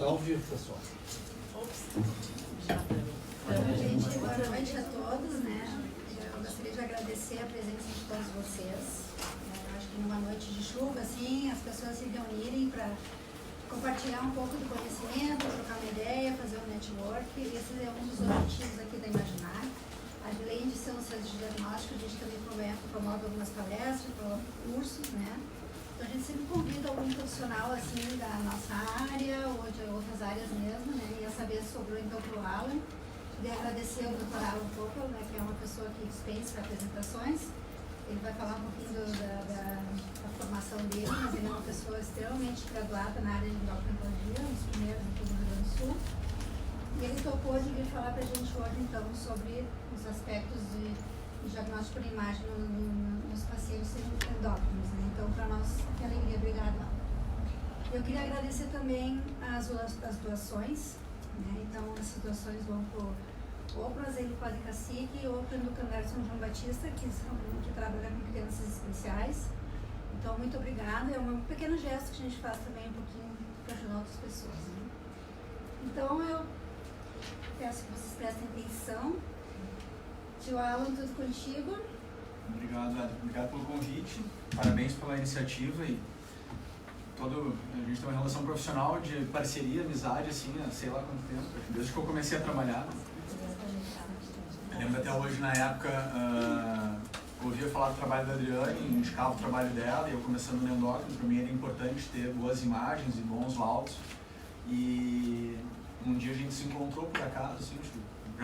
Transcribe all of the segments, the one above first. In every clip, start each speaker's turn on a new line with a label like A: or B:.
A: ao vivo, pessoal.
B: Gente, boa noite a todos, né? Eu gostaria de agradecer a presença de todos vocês. Eu acho que numa noite de chuva, assim, as pessoas se reunirem para compartilhar um pouco do conhecimento, trocar uma ideia, fazer um network. Esse é um dos objetivos aqui da Imaginar. Além de ser um centro de diagnóstico, a gente também promove algumas palestras, promove cursos, né? Então a gente sempre convida algum profissional assim da nossa área ou de outras áreas mesmo, né? E a saber sobre então para o Alan. Queria agradecer ao Dr. Alan Poppel, né, que é uma pessoa que dispensa apresentações. Ele vai falar um pouquinho da formação dele, mas ele é uma pessoa extremamente graduada na área de endocrinologia, um dos primeiros em todo o Rio Grande do Sul. E ele topou de vir falar para a gente hoje, então, sobre os aspectos de diagnóstico por imagem nos pacientes endócrinos, né? Então, para nós, que alegria. Obrigada. Eu queria agradecer também as doações, né? Então, essas doações vão ou para o Asilo Padre Cacique ou para o Endocrinário São João Batista, que trabalha com crianças especiais. Então, muito obrigada. É um pequeno gesto que a gente faz também um pouquinho para ajudar outras pessoas, né? Então, eu peço que vocês prestem atenção. Tio Alan, tudo contigo?
C: Obrigado pelo convite, parabéns pela iniciativa e a gente tem uma relação profissional de parceria, amizade, assim, há sei lá quanto tempo, desde que eu comecei a trabalhar. Eu lembro até hoje, na época, ouvia falar do trabalho da Adriane, indicava o trabalho dela, e eu começando no endócrino, para mim era importante ter boas imagens e bons laudos. E um dia a gente se encontrou por acaso, assim,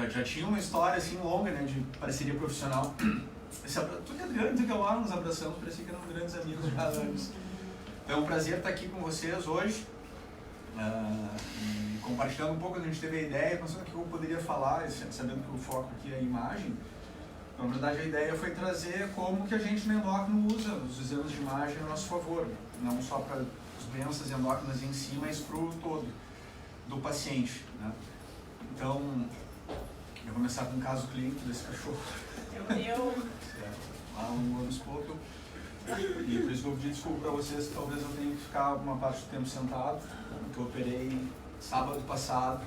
C: já tinha uma história assim longa, né, de parceria profissional. Tu que é Adriane, tu que é o Alan, nos abraçamos, parecia que eram grandes amigos já há anos. Então é um prazer estar aqui com vocês hoje, e compartilhando um pouco. A gente teve a ideia, pensando o que eu poderia falar, sabendo que o foco aqui é a imagem. Então, na verdade, a ideia foi trazer como que a gente no endócrino usa os exames de imagem a nosso favor, não só para as doenças endócrinas em si, mas para o todo do paciente, né? Então, eu vou começar com um caso clínico desse cachorro. Há anos pouco. E por isso que eu pedi desculpa para vocês, que talvez eu tenha que ficar uma parte do tempo sentado, que eu operei sábado passado,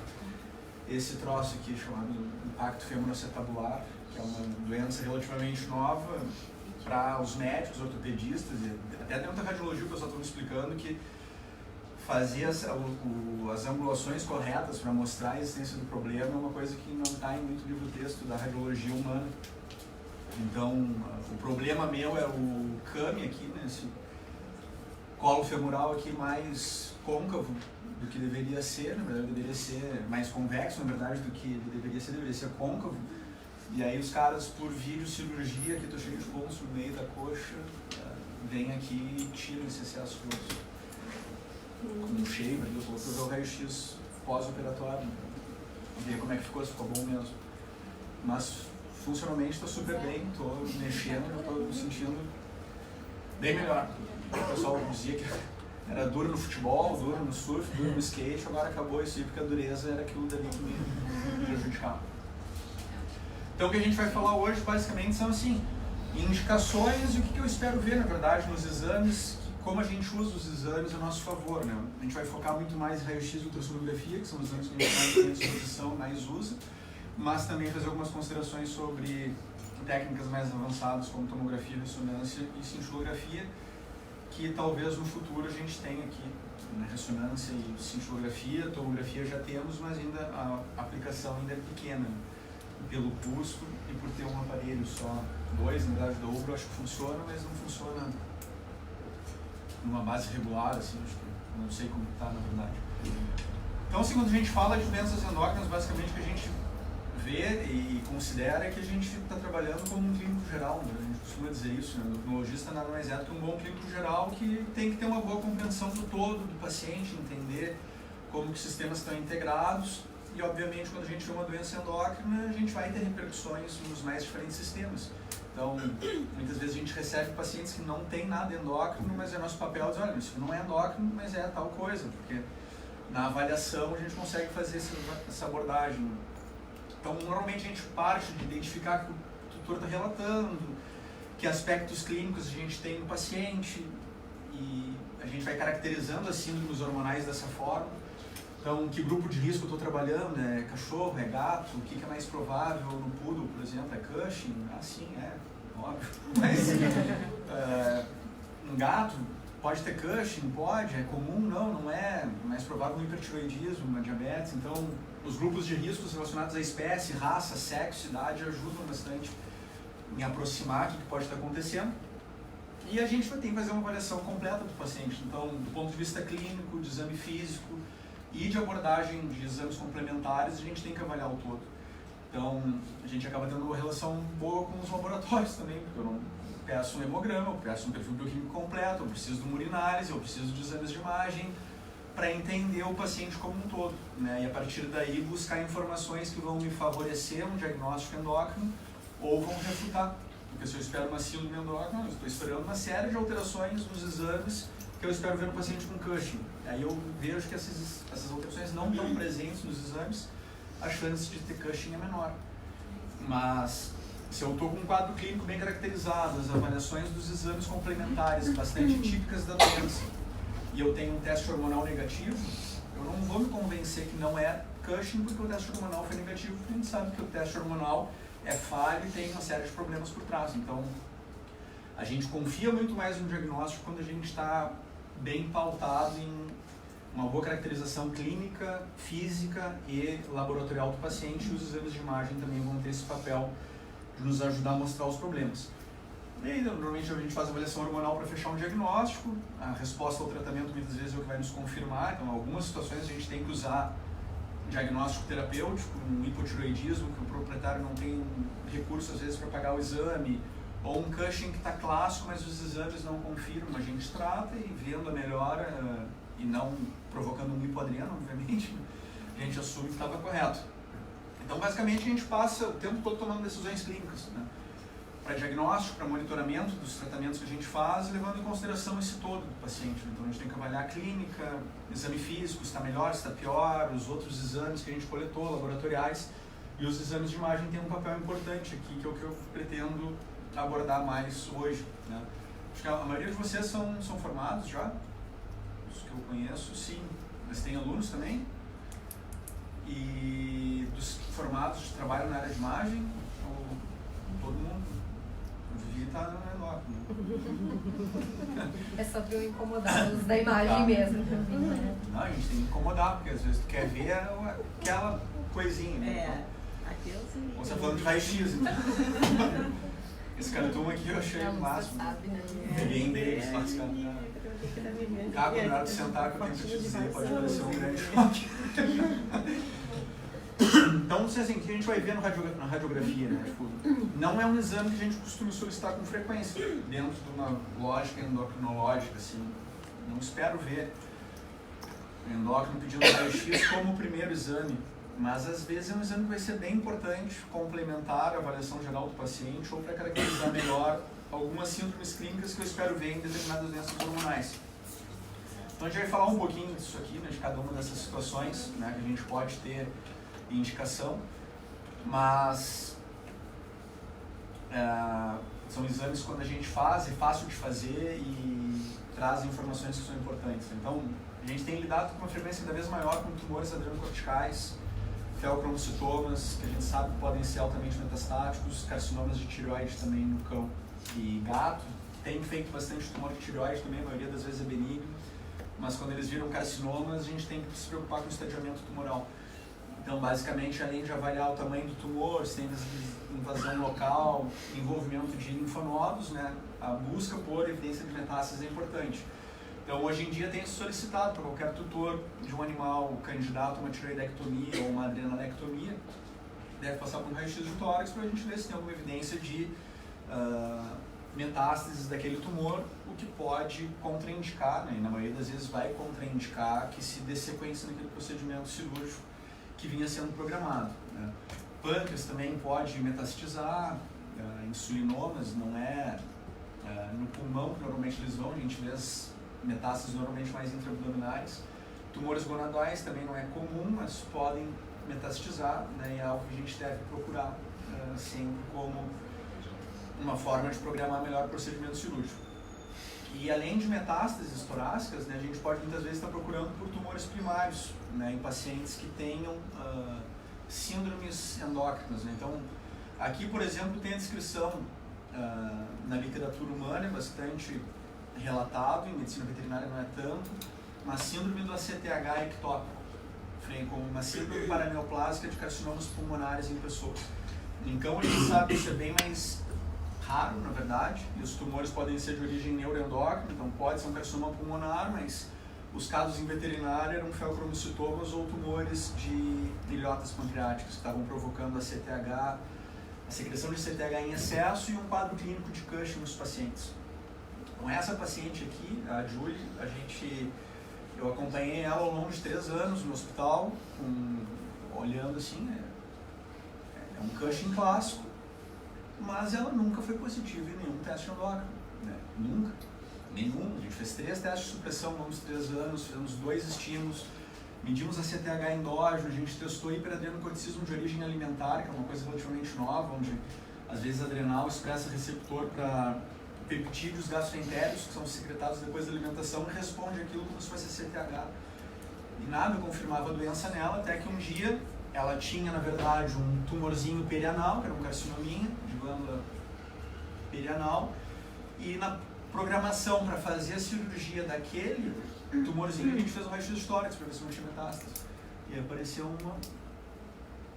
C: esse troço aqui chamado impacto femoroacetabular, que é uma doença relativamente nova para os médicos, ortopedistas, e até dentro da radiologia o pessoal está me explicando que fazer as angulações corretas para mostrar a existência do problema é uma coisa que não está em muito livro-texto da radiologia humana. Então, o problema meu é o CAMI aqui, né, esse colo femoral aqui mais côncavo do que deveria ser, na verdade deveria ser mais convexo, na verdade, do que deveria ser côncavo. E aí os caras, por videocirurgia, que estou cheio de pontos no meio da coxa, vêm aqui e tiram esse excesso todo. Com um shape, eu vou fazer o raio-x pós-operatório, ver como é que ficou, se ficou bom mesmo. Mas funcionalmente está super bem, estou mexendo, estou me sentindo bem melhor. O pessoal dizia que era duro no futebol, duro no surf, duro no skate, agora acabou isso aí porque a dureza era aquilo dali que me prejudicava. Então o que a gente vai falar hoje basicamente são assim, indicações e o que eu espero ver na verdade nos exames, como a gente usa os exames a nosso favor, né? A gente vai focar muito mais em raio-x e ultrassonografia, que são os exames que a gente mais tem à disposição, mais usa, mas também fazer algumas considerações sobre técnicas mais avançadas como tomografia, ressonância e cintilografia, que talvez no futuro a gente tenha aqui, né? Ressonância e cintilografia, tomografia já temos, mas ainda a aplicação ainda é pequena, pelo custo e por ter um aparelho só, dois, na verdade dobro, acho que funciona, mas não funciona numa base regular, assim, acho que não sei como está na verdade. Então, assim, quando a gente fala de doenças endócrinas, basicamente o que a gente vê e considera é que a gente está trabalhando como um clínico geral, né? A gente costuma dizer isso, né? O endocrinologista nada mais é do que um bom clínico geral que tem que ter uma boa compreensão do todo, do paciente, entender como que os sistemas estão integrados e, obviamente, quando a gente vê uma doença endócrina, a gente vai ter repercussões nos mais diferentes sistemas. Então, muitas vezes a gente recebe pacientes que não tem nada endócrino, mas é nosso papel dizer, olha, isso não é endócrino, mas é tal coisa, porque na avaliação a gente consegue fazer essa abordagem. Então, normalmente a gente parte de identificar que o tutor está relatando, que aspectos clínicos a gente tem no paciente, e a gente vai caracterizando as síndromes hormonais dessa forma. Então, que grupo de risco eu estou trabalhando? É cachorro, é gato? O que é mais provável no poodle, por exemplo? É Cushing? Ah, sim, óbvio. Mas um gato pode ter Cushing? Pode. É comum? Não é. Mais provável um hipertiroidismo, uma diabetes. Então, os grupos de riscos relacionados à espécie, raça, sexo, idade ajudam bastante em aproximar o que pode estar acontecendo. E a gente vai ter que fazer uma avaliação completa do paciente. Então, do ponto de vista clínico, de exame físico e de abordagem de exames complementares, a gente tem que avaliar o todo. Então, a gente acaba tendo uma relação boa com os laboratórios também, porque eu não peço um hemograma, eu peço um perfil bioquímico completo, eu preciso de uma urinálise, eu preciso de exames de imagem para entender o paciente como um todo, né? E a partir daí buscar informações que vão me favorecer um diagnóstico endócrino ou vão refutar. Porque se eu espero uma síndrome endócrina, eu estou esperando uma série de alterações nos exames que eu espero ver no paciente com Cushing. Aí eu vejo que essas alterações não estão presentes nos exames, a chance de ter Cushing é menor. Mas se eu estou com um quadro clínico bem caracterizado, as avaliações dos exames complementares bastante típicas da doença, e eu tenho um teste hormonal negativo, eu não vou me convencer que não é Cushing porque o teste hormonal foi negativo, porque a gente sabe que o teste hormonal é falho e tem uma série de problemas por trás. Então, a gente confia muito mais no diagnóstico quando a gente está bem pautado em uma boa caracterização clínica, física e laboratorial do paciente, e os exames de imagem também vão ter esse papel de nos ajudar a mostrar os problemas. E aí, normalmente a gente faz avaliação hormonal para fechar um diagnóstico, a resposta ao tratamento muitas vezes é o que vai nos confirmar, então em algumas situações a gente tem que usar diagnóstico terapêutico, um hipotiroidismo que o proprietário não tem recurso às vezes para pagar o exame, ou um Cushing que está clássico, mas os exames não confirmam, a gente trata e vendo a melhora e não provocando um hipoadriano, obviamente, a gente assume que estava correto. Então basicamente a gente passa o tempo todo tomando decisões clínicas, né? Para diagnóstico, para monitoramento dos tratamentos que a gente faz, levando em consideração esse todo do paciente. Então a gente tem que avaliar a clínica, exame físico, se está melhor, se está pior, os outros exames que a gente coletou, laboratoriais, e os exames de imagem têm um papel importante aqui, que é o que eu pretendo abordar mais hoje, né? Acho que a maioria de vocês são formados já, os que eu conheço, sim, mas tem alunos também, e dos formados trabalham na área de imagem, todo mundo. Tá menor, né?
A: É só para eu incomodar os da imagem mesmo.
C: Não, a gente tem que incomodar, porque às vezes tu quer ver aquela coisinha. Né?
D: Aquilo sim.
C: Você tá falando de raio-x, então. Esse cartão aqui eu achei o máximo. Peguei em deles, lá, esse cartão. Cago na hora de sentar, que eu tenho que te dizer, pode parecer um grande choque. Então, assim, o que a gente vai ver na radiografia, né? Tipo, não é um exame que a gente costuma solicitar com frequência, dentro de uma lógica endocrinológica, assim. Não espero ver endócrino pedindo raio-x como o primeiro exame, mas às vezes é um exame que vai ser bem importante, complementar a avaliação geral do paciente ou para caracterizar melhor algumas síndromes clínicas que eu espero ver em determinadas doenças hormonais. Então a gente vai falar um pouquinho disso aqui, né, de cada uma dessas situações, né, que a gente pode ter indicação, mas são exames que quando a gente faz, é fácil de fazer e traz informações que são importantes. Então, a gente tem lidado com uma frequência cada vez maior com tumores adrenocorticais, feocromocitomas, que a gente sabe que podem ser altamente metastáticos, carcinomas de tireoide também no cão e gato. Tem feito bastante tumor de tireoide também, a maioria das vezes é benigno, mas quando eles viram carcinomas, a gente tem que se preocupar com o estadiamento tumoral. Então, basicamente, além de avaliar o tamanho do tumor, se tem invasão local, envolvimento de linfonodos, né, a busca por evidência de metástase é importante. Então, hoje em dia, tem solicitado para qualquer tutor de um animal candidato a uma tiroidectomia ou uma adrenalectomia, deve passar por um raio-x de tórax para a gente ver se tem alguma evidência de metástases daquele tumor, o que pode contraindicar, né, e na maioria das vezes vai contraindicar que se dê sequência naquele procedimento cirúrgico que vinha sendo programado, né. Pâncreas também pode metastizar, insulinomas não é no pulmão que normalmente eles vão, a gente vê as metástases normalmente mais intraabdominais. Tumores gonadais também não é comum, mas podem metastizar, né, e é algo que a gente deve procurar sempre como uma forma de programar melhor o procedimento cirúrgico. E além de metástases torácicas, né, a gente pode muitas vezes estar procurando por tumores primários, né, em pacientes que tenham síndromes endócrinas. Né? Então, aqui, por exemplo, tem a descrição na literatura humana, é bastante relatado, em medicina veterinária não é tanto, uma síndrome do ACTH ectópico, como uma síndrome paraneoplásica de carcinomas pulmonares em pessoas. Então, a gente sabe que isso é bem mais raro, na verdade, e os tumores podem ser de origem neuroendócrina, então pode ser um carcinoma pulmonar, mas os casos em veterinária eram feocromocitomas ou tumores de ilhotas pancreáticas que estavam provocando a secreção de CTH em excesso e um quadro clínico de Cushing nos pacientes. Com essa paciente aqui, a Julie, eu acompanhei ela ao longo de 3 anos no hospital, olhando assim, é um Cushing clássico, mas ela nunca foi positiva em nenhum teste endócrino, né? Nunca, nenhum. A gente fez 3 testes de supressão ao longo dos 3 anos, fizemos 2 estímulos, medimos a CTH endógeno, a gente testou hiperadrenocorticismo de origem alimentar, que é uma coisa relativamente nova, onde às vezes a adrenal expressa receptor para peptídeos gastroentérios, que são secretados depois da alimentação, e responde aquilo como se fosse a CTH. E nada confirmava a doença nela, até que um dia ela tinha, na verdade, um tumorzinho perianal, que era um carcinominha de glândula perianal, e na programação para fazer a cirurgia daquele tumorzinho, a gente fez um raio-x de tórax para ver se não tinha metástase. E apareceu uma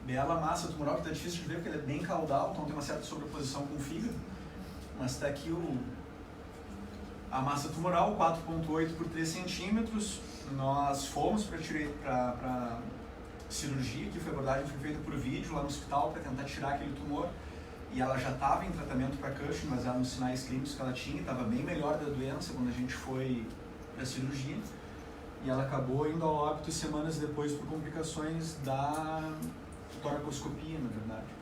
C: bela massa tumoral, que está difícil de ver porque ele é bem caudal, então tem uma certa sobreposição com o fígado. Mas está aqui a massa tumoral, 4,8 por 3 centímetros. Nós fomos para cirurgia, que foi a abordagem foi feita por vídeo lá no hospital para tentar tirar aquele tumor. E ela já estava em tratamento para Cushing, mas nos sinais clínicos que ela tinha, estava bem melhor da doença quando a gente foi para a cirurgia. E ela acabou indo ao óbito semanas depois por complicações da toracoscopia, na verdade.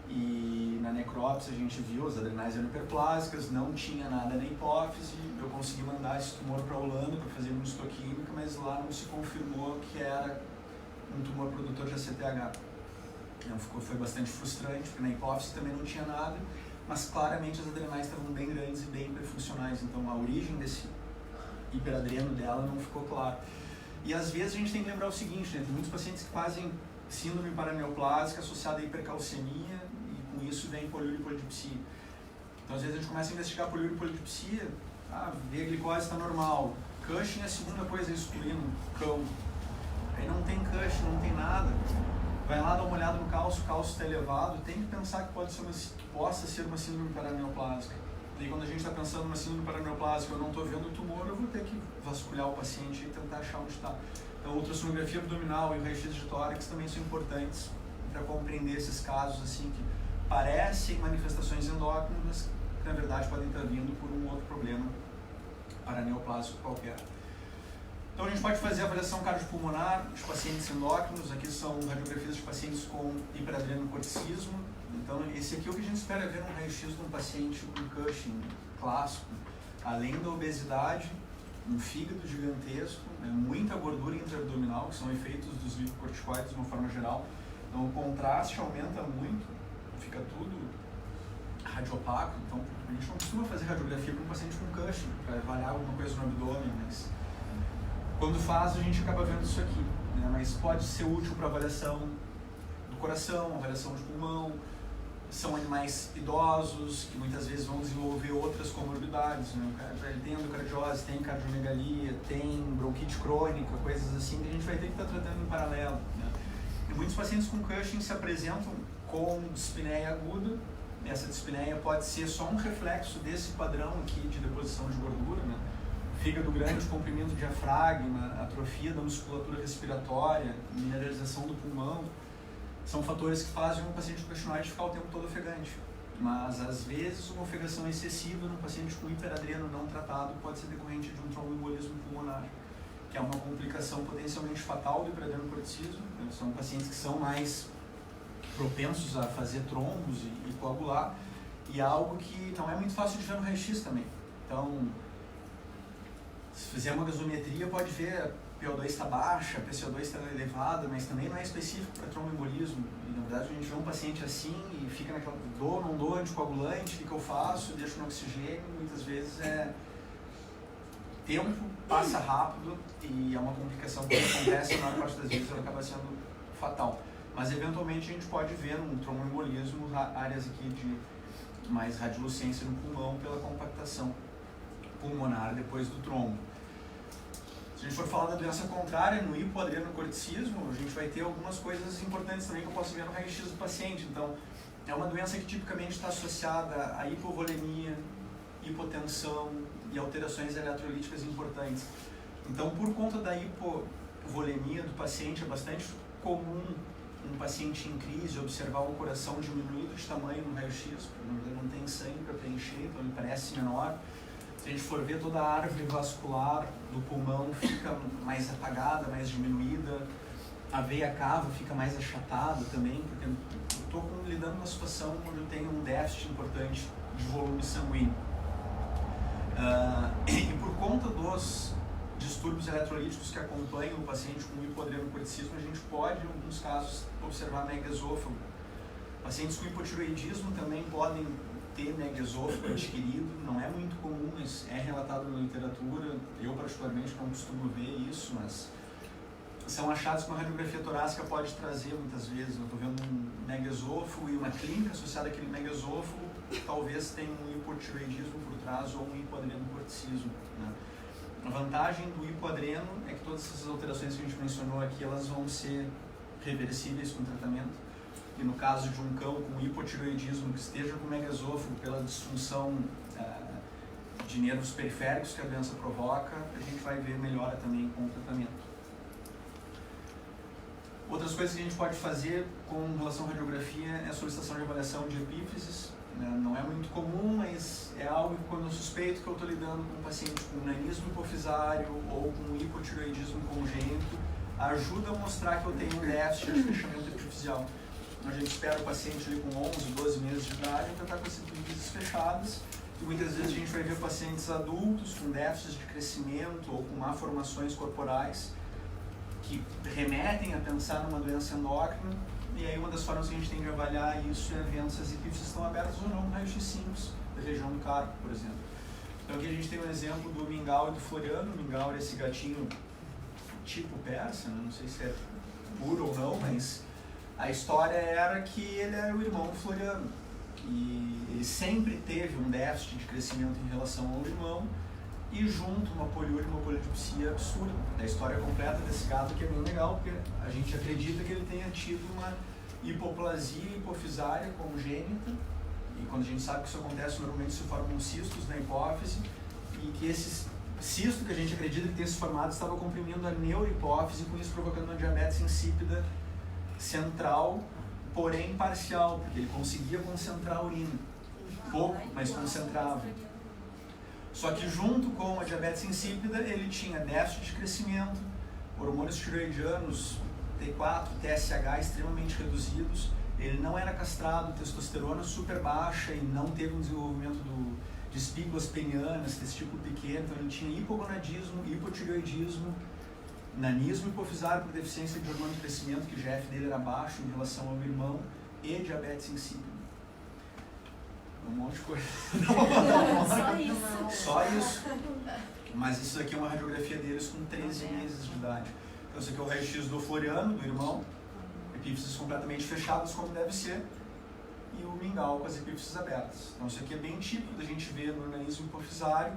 C: E na necrópsia a gente viu as adrenais eram hiperplásicas, não tinha nada na hipófise. Eu consegui mandar esse tumor para a Holanda para fazer imunistoquímica, mas lá não se confirmou que era um tumor produtor de ACTH. Então foi bastante frustrante, porque na hipófise também não tinha nada, mas claramente as adrenais estavam bem grandes e bem hiperfuncionais, então a origem desse hiperadreno dela não ficou clara. E às vezes a gente tem que lembrar o seguinte, né? Tem muitos pacientes que fazem síndrome paraneoplásica associada à hipercalcemia, e com isso vem poliúria e polidipsia. Então às vezes a gente começa a investigar poliúria e polidipsia, vê a glicose está normal, Cushing é a segunda coisa a excluir no cão. Aí não tem Cushing, não tem nada. Vai lá dar uma olhada no cálcio, o cálcio está elevado, tem que pensar que possa ser uma síndrome paraneoplásica. E quando a gente está pensando numa síndrome paraneoplásica, eu não estou vendo o tumor, eu vou ter que vasculhar o paciente e tentar achar onde está. Então, a ultrassonografia abdominal e o raio-x de tórax também são importantes para compreender esses casos assim que parecem manifestações endócrinas, mas que na verdade podem estar vindo por um outro problema paraneoplásico qualquer. Então a gente pode fazer a avaliação cardiopulmonar de pacientes endócrinos. Aqui são radiografias de pacientes com hiperadrenocorticismo. Então esse aqui é o que a gente espera ver num raio-x de um paciente com Cushing clássico. Além da obesidade, um fígado gigantesco, né, muita gordura intraabdominal, que são efeitos dos glicocorticoides de uma forma geral. Então o contraste aumenta muito, fica tudo radiopaco. Então a gente não costuma fazer radiografia para um paciente com Cushing, para avaliar alguma coisa no abdômen, mas quando faz, a gente acaba vendo isso aqui, né? Mas pode ser útil para avaliação do coração, avaliação de pulmão. São animais idosos que muitas vezes vão desenvolver outras comorbidades, né? Ele tem endocardiose, tem cardiomegalia, tem bronquite crônica, coisas assim que a gente vai ter que estar tratando em paralelo, né? E muitos pacientes com Cushing se apresentam com dispneia aguda. Essa dispneia pode ser só um reflexo desse padrão aqui de deposição de gordura, né? Fígado grande, comprimento do diafragma, atrofia da musculatura respiratória, mineralização do pulmão, são fatores que fazem um paciente com Cushingite ficar o tempo todo ofegante. Mas, às vezes, uma ofegação excessiva num paciente com hiperadreno não tratado pode ser decorrente de um tromboembolismo pulmonar, que é uma complicação potencialmente fatal do hiperadrenocorticismo. São pacientes que são mais propensos a fazer trombos e coagular, e é algo que não é muito fácil de ver no raio-x também. Então, se fizer uma gasometria, pode ver a PO2 está baixa, a PCO2 está elevada, mas também não é específico para tromboembolismo. E, na verdade, a gente vê um paciente assim e fica naquela, dou, não dou anticoagulante, o que eu faço? Deixo no oxigênio, muitas vezes é tempo passa rápido e é uma complicação que acontece, na maior parte das vezes ela acaba sendo fatal. Mas eventualmente a gente pode ver num tromboembolismo áreas aqui de mais radiolucência no pulmão pela compactação pulmonar depois do trombo. Se a gente for falar da doença contrária, no hipoadrenocorticismo, a gente vai ter algumas coisas importantes também que eu posso ver no raio-x do paciente. Então, é uma doença que tipicamente está associada a hipovolemia, hipotensão e alterações eletrolíticas importantes. Então, por conta da hipovolemia do paciente, é bastante comum um paciente em crise observar um coração diminuído de tamanho no raio-x, porque ele não tem sangue para preencher, então ele parece menor. Se a gente for ver, toda a árvore vascular do pulmão fica mais apagada, mais diminuída, a veia cava fica mais achatada também, porque eu estou lidando com uma situação onde eu tenho um déficit importante de volume sanguíneo. E por conta dos distúrbios eletrolíticos que acompanham o paciente com hipoadrenocorticismo, a gente pode, em alguns casos, observar megaesôfago. Pacientes com hipotireoidismo também podem ter megaesôfago adquirido, não é muito comum, mas é relatado na literatura. Eu, particularmente, não costumo ver isso, mas são achados que uma radiografia torácica pode trazer muitas vezes. Eu estou vendo um megaesôfago e uma clínica associada àquele megaesôfago, talvez tenha um hipotireoidismo por trás ou um hipoadrenocorticismo, né? A vantagem do hipoadreno é que todas essas alterações que a gente mencionou aqui, elas vão ser reversíveis com tratamento. E no caso de um cão com hipotireoidismo que esteja com megaesôfago pela disfunção de nervos periféricos que a doença provoca, a gente vai ver melhora também com o tratamento. Outras coisas que a gente pode fazer com relação à radiografia é a solicitação de avaliação de epífises. Não é muito comum, mas é algo que quando eu suspeito que eu estou lidando com um paciente com nanismo hipofisário ou com hipotireoidismo congênito, ajuda a mostrar que eu tenho um déficit de fechamento epifisial. A gente espera o paciente ali com 11, 12 meses de idade para estar com as epífises fechadas, e muitas vezes a gente vai ver pacientes adultos com déficits de crescimento ou com malformações corporais que remetem a pensar numa doença endócrina. E aí uma das formas que a gente tem de avaliar isso é vendo se as epífises estão abertas ou não no raio-x simples da região do carpo, por exemplo. Então aqui a gente tem um exemplo do mingau e do floriano. O mingau era esse gatinho tipo persa, né? Não sei se é puro ou não, mas a história era que ele era o irmão do floriano. E ele sempre teve um déficit de crescimento em relação ao irmão, e junto uma poliúria e uma polidipsia absurda. A história completa desse gato que é bem legal, porque a gente acredita que ele tenha tido uma hipoplasia hipofisária congênita, e quando a gente sabe que isso acontece, normalmente se formam cistos na hipófise, e que esse cisto que a gente acredita que tenha se formado estava comprimindo a neurohipófise, com isso provocando uma diabetes insípida central, porém parcial, porque ele conseguia concentrar a urina. Pouco, mas concentrava. Só que junto com a diabetes insípida, ele tinha déficit de crescimento, hormônios tireoidianos, T4, TSH extremamente reduzidos, ele não era castrado, testosterona super baixa e não teve um desenvolvimento de espígulas penianas, testículo pequeno, então ele tinha hipogonadismo, hipotireoidismo, nanismo hipofisário por deficiência de hormônio de crescimento, que o GF dele era baixo em relação ao irmão, e diabetes insípida. Um monte de coisa.
D: Só isso.
C: Só isso. Mas isso aqui é uma radiografia deles com 13 meses de idade. Então isso aqui é o raio-x do floriano, do irmão, epífises completamente fechadas como deve ser, e o mingau com as epífises abertas. Então isso aqui é bem típico da gente ver no nanismo hipofisário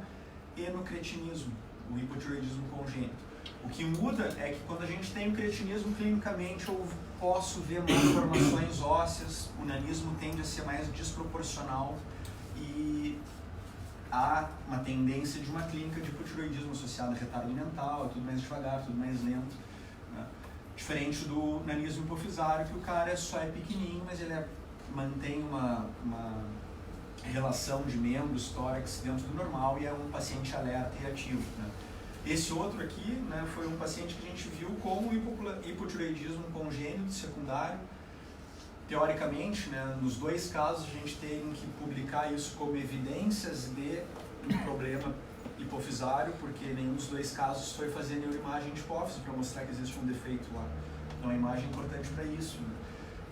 C: e no cretinismo, o hipotireoidismo congênito. O que muda é que quando a gente tem o cretinismo clinicamente, eu posso ver malformações ósseas, o nanismo tende a ser mais desproporcional e há uma tendência de uma clínica de hipotireoidismo associada a retardo mental, tudo mais devagar, tudo mais lento, né? Diferente do nanismo hipofisário, que o cara só é pequenininho, mas ele mantém uma relação de membros, tórax dentro do normal e é um paciente alerta e ativo, né? Esse outro aqui, né, foi um paciente que a gente viu com hipotireoidismo congênito secundário. Teoricamente, né, nos dois casos a gente tem que publicar isso como evidências de um problema hipofisário, porque nenhum dos dois casos foi fazer neuroimagem de hipófise para mostrar que existe um defeito lá. Então a imagem é importante para isso, né?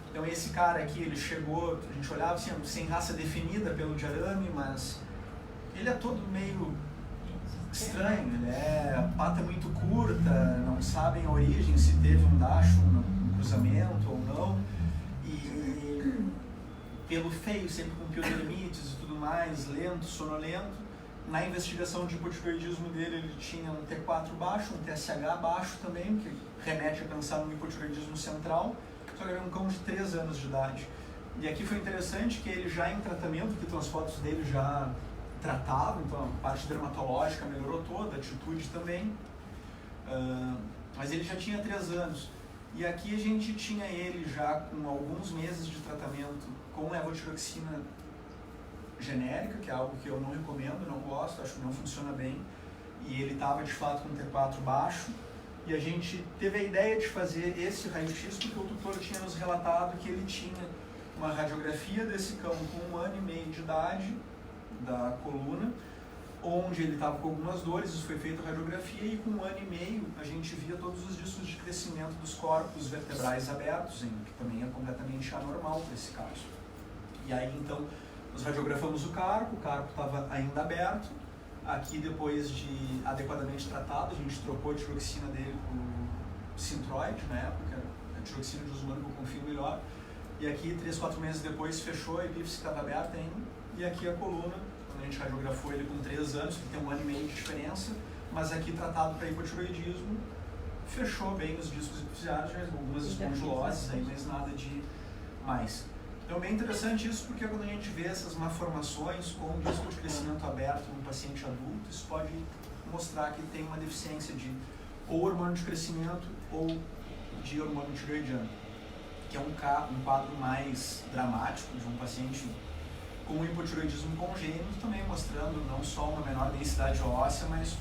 C: Então esse cara aqui, ele chegou, a gente olhava assim, sem raça definida pelo diarame, mas ele é todo meio estranho, a pata é muito curta, não sabem a origem, se teve um dacho, um cruzamento ou não, e pelo feio, sempre com piodermites e tudo mais, lento, sonolento. Na investigação de hipotireoidismo dele, ele tinha um T4 baixo, um TSH baixo também, que remete a pensar no hipotireoidismo central, só que era um cão de 3 anos de idade. E aqui foi interessante que ele já em tratamento, que as fotos dele já tratavam, então a parte dermatológica melhorou toda, a atitude também, mas ele já tinha 3 anos. E aqui a gente tinha ele já com alguns meses de tratamento com levotiroxina genérica, que é algo que eu não recomendo, não gosto, acho que não funciona bem, e ele estava de fato com T4 baixo, e a gente teve a ideia de fazer esse raio-x porque o tutor tinha nos relatado que ele tinha uma radiografia desse cão com 1 ano e meio de idade, da coluna, onde ele estava com algumas dores, isso foi feito a radiografia, e com 1 ano e meio a gente via todos os discos de crescimento dos corpos vertebrais abertos, que também é completamente anormal para esse caso. E aí então nós radiografamos o carpo estava ainda aberto. Aqui, depois de adequadamente tratado, a gente trocou a tiroxina dele por Synthroid, na época, a tiroxina de uso humano que eu confio melhor. E aqui, 3, 4 meses depois, fechou, a epífise estava aberta ainda. E aqui a coluna, quando a gente radiografou ele com 3 anos, que tem 1 ano e meio de diferença, mas aqui tratado para hipotireoidismo, fechou bem os discos epifisiários, algumas espondiloses, aí, mas nada de mais. Então é bem interessante isso, porque quando a gente vê essas malformações com disco de crescimento aberto em um paciente adulto, isso pode mostrar que tem uma deficiência de ou hormônio de crescimento ou de hormônio tireoidiano, que é um quadro mais dramático de um paciente com hipotireoidismo congênito, também mostrando não só uma menor densidade óssea, mas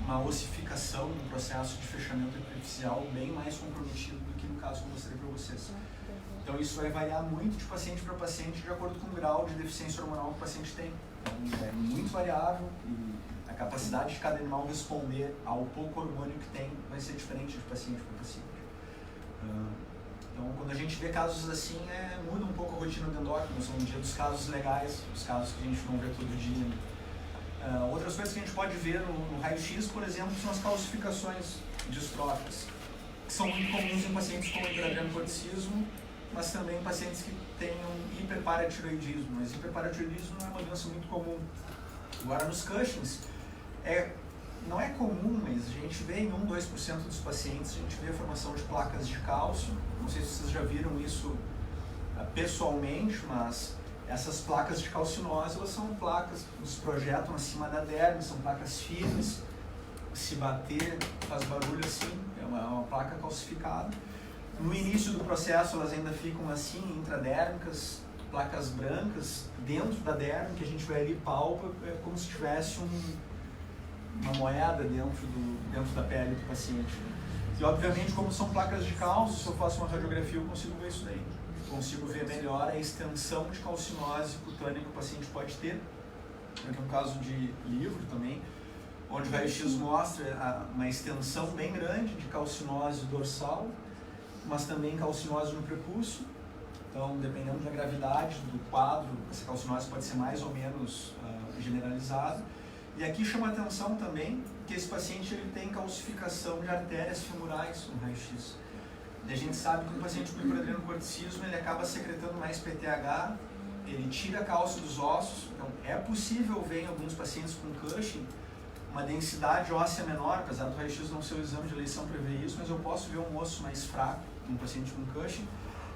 C: uma ossificação, um processo de fechamento epifisial bem mais comprometido do que no caso que eu mostrei para vocês. Então isso vai variar muito de paciente para paciente de acordo com o grau de deficiência hormonal que o paciente tem. Então, é muito variável e a capacidade de cada animal responder ao pouco hormônio que tem vai ser diferente de paciente para paciente. Então quando a gente vê casos assim, muda um pouco a rotina do endócrino, são um dia dos casos legais, os casos que a gente não vê todo dia. Outras coisas que a gente pode ver no raio-x, por exemplo, são as calcificações distróficas, que são muito comuns em pacientes com hiperadrenocorticismo, mas também em pacientes que tenham hiperparatiroidismo. Mas hiperparatiroidismo não é uma doença muito comum. Agora, nos Cushings, não é comum, mas a gente vê em 1-2% dos pacientes, a gente vê a formação de placas de cálcio. Não sei se vocês já viram isso pessoalmente, mas essas placas de calcinose, elas são placas que nos projetam acima da derme, são placas firmes, se bater faz barulho assim, é uma placa calcificada. No início do processo elas ainda ficam assim, intradérmicas, placas brancas dentro da derme, que a gente vai ali e palpa, é como se tivesse uma moeda dentro da pele do paciente. E obviamente, como são placas de cálcio, se eu faço uma radiografia eu consigo ver isso daí. Consigo ver melhor a extensão de calcinose cutânea que o paciente pode ter. Aqui é um caso de livro também, onde o raio-x mostra uma extensão bem grande de calcinose dorsal, mas também calcinose no prepúcio. Então, dependendo da gravidade do quadro, essa calcinose pode ser mais ou menos generalizada. E aqui chama a atenção também que esse paciente ele tem calcificação de artérias femorais no raio-x. E a gente sabe que o paciente com hiperadrenocorticismo ele acaba secretando mais PTH, ele tira cálcio dos ossos. Então, é possível ver em alguns pacientes com Cushing uma densidade óssea menor, apesar do raio-x não ser o exame de eleição para ver isso, mas eu posso ver um osso mais fraco em um paciente com Cushing.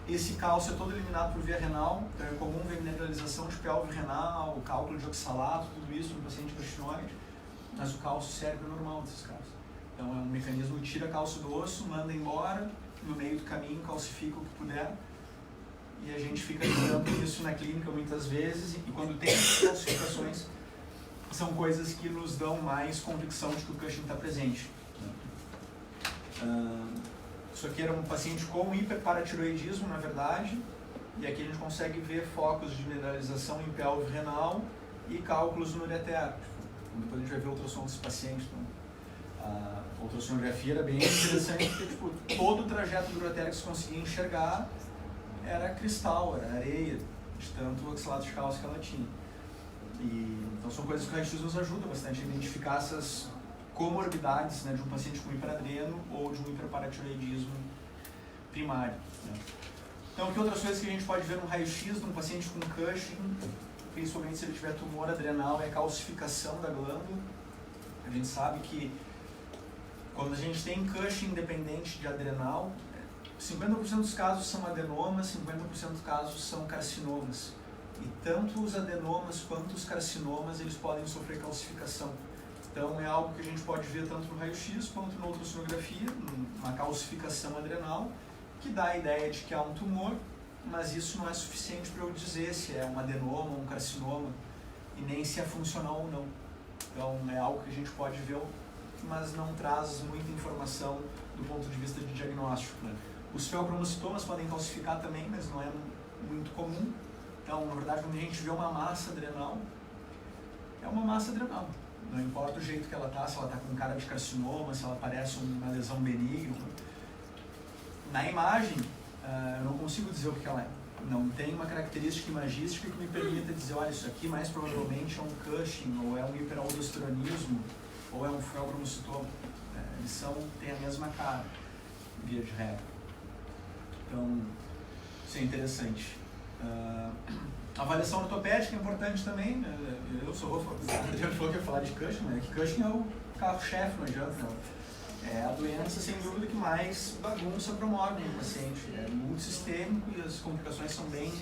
C: Esse cálcio é todo eliminado por via renal, então é comum ver mineralização de pelve renal, cálculo de oxalato, tudo isso no paciente cushingóide, mas o cálcio cérebro é normal nesses casos. Então é um mecanismo que tira cálcio do osso, manda embora, no meio do caminho calcifica o que puder, e a gente fica lidando com isso na clínica muitas vezes, e quando tem essas calcificações, são coisas que nos dão mais convicção de que o Cushing está presente. Isso aqui era um paciente com hiperparatiroidismo, na verdade, e aqui a gente consegue ver focos de mineralização em pelve renal e cálculos no ureter. Depois a gente vai ver o ultrassom desse paciente. Então, a ultrassonografia era bem interessante, porque todo o trajeto do ureter que se conseguia enxergar era cristal, era areia, de tanto oxalato de cálcio que ela tinha. Então são coisas que o raio-x nos ajuda bastante a identificar essas comorbidades, né, de um paciente com hiperadreno ou de um hiperparatiroidismo primário. Né. Então, que outras coisas que a gente pode ver no raio-x de um paciente com Cushing, principalmente se ele tiver tumor adrenal, é a calcificação da glândula. A gente sabe que quando a gente tem Cushing independente de adrenal, 50% dos casos são adenomas, 50% dos casos são carcinomas. E tanto os adenomas quanto os carcinomas, eles podem sofrer calcificação. Então é algo que a gente pode ver tanto no raio-x quanto na ultrassonografia, uma calcificação adrenal, que dá a ideia de que há um tumor, mas isso não é suficiente para eu dizer se é um adenoma ou um carcinoma, e nem se é funcional ou não. Então é algo que a gente pode ver, mas não traz muita informação do ponto de vista de diagnóstico. Né? Os feocromocitomas podem calcificar também, mas não é muito comum. Então, na verdade, quando a gente vê uma massa adrenal, é uma massa adrenal. Não importa o jeito que ela está, se ela está com cara de carcinoma, se ela parece uma lesão benigna. Na imagem, eu não consigo dizer o que ela é. Não tem uma característica imagística que me permita dizer, olha, isso aqui mais provavelmente é um Cushing, ou é um hiperaldosteronismo, ou é um feocromocitoma. Eles têm a mesma cara, via de regra. Então, isso é interessante. A avaliação ortopédica é importante também. Né? Eu sou a gente falou que ia falar de Cushing, né? Que Cushing é o carro-chefe, não adianta. Não. É a doença, sem dúvida, que mais bagunça promove no paciente. É multissistêmico e as complicações são bem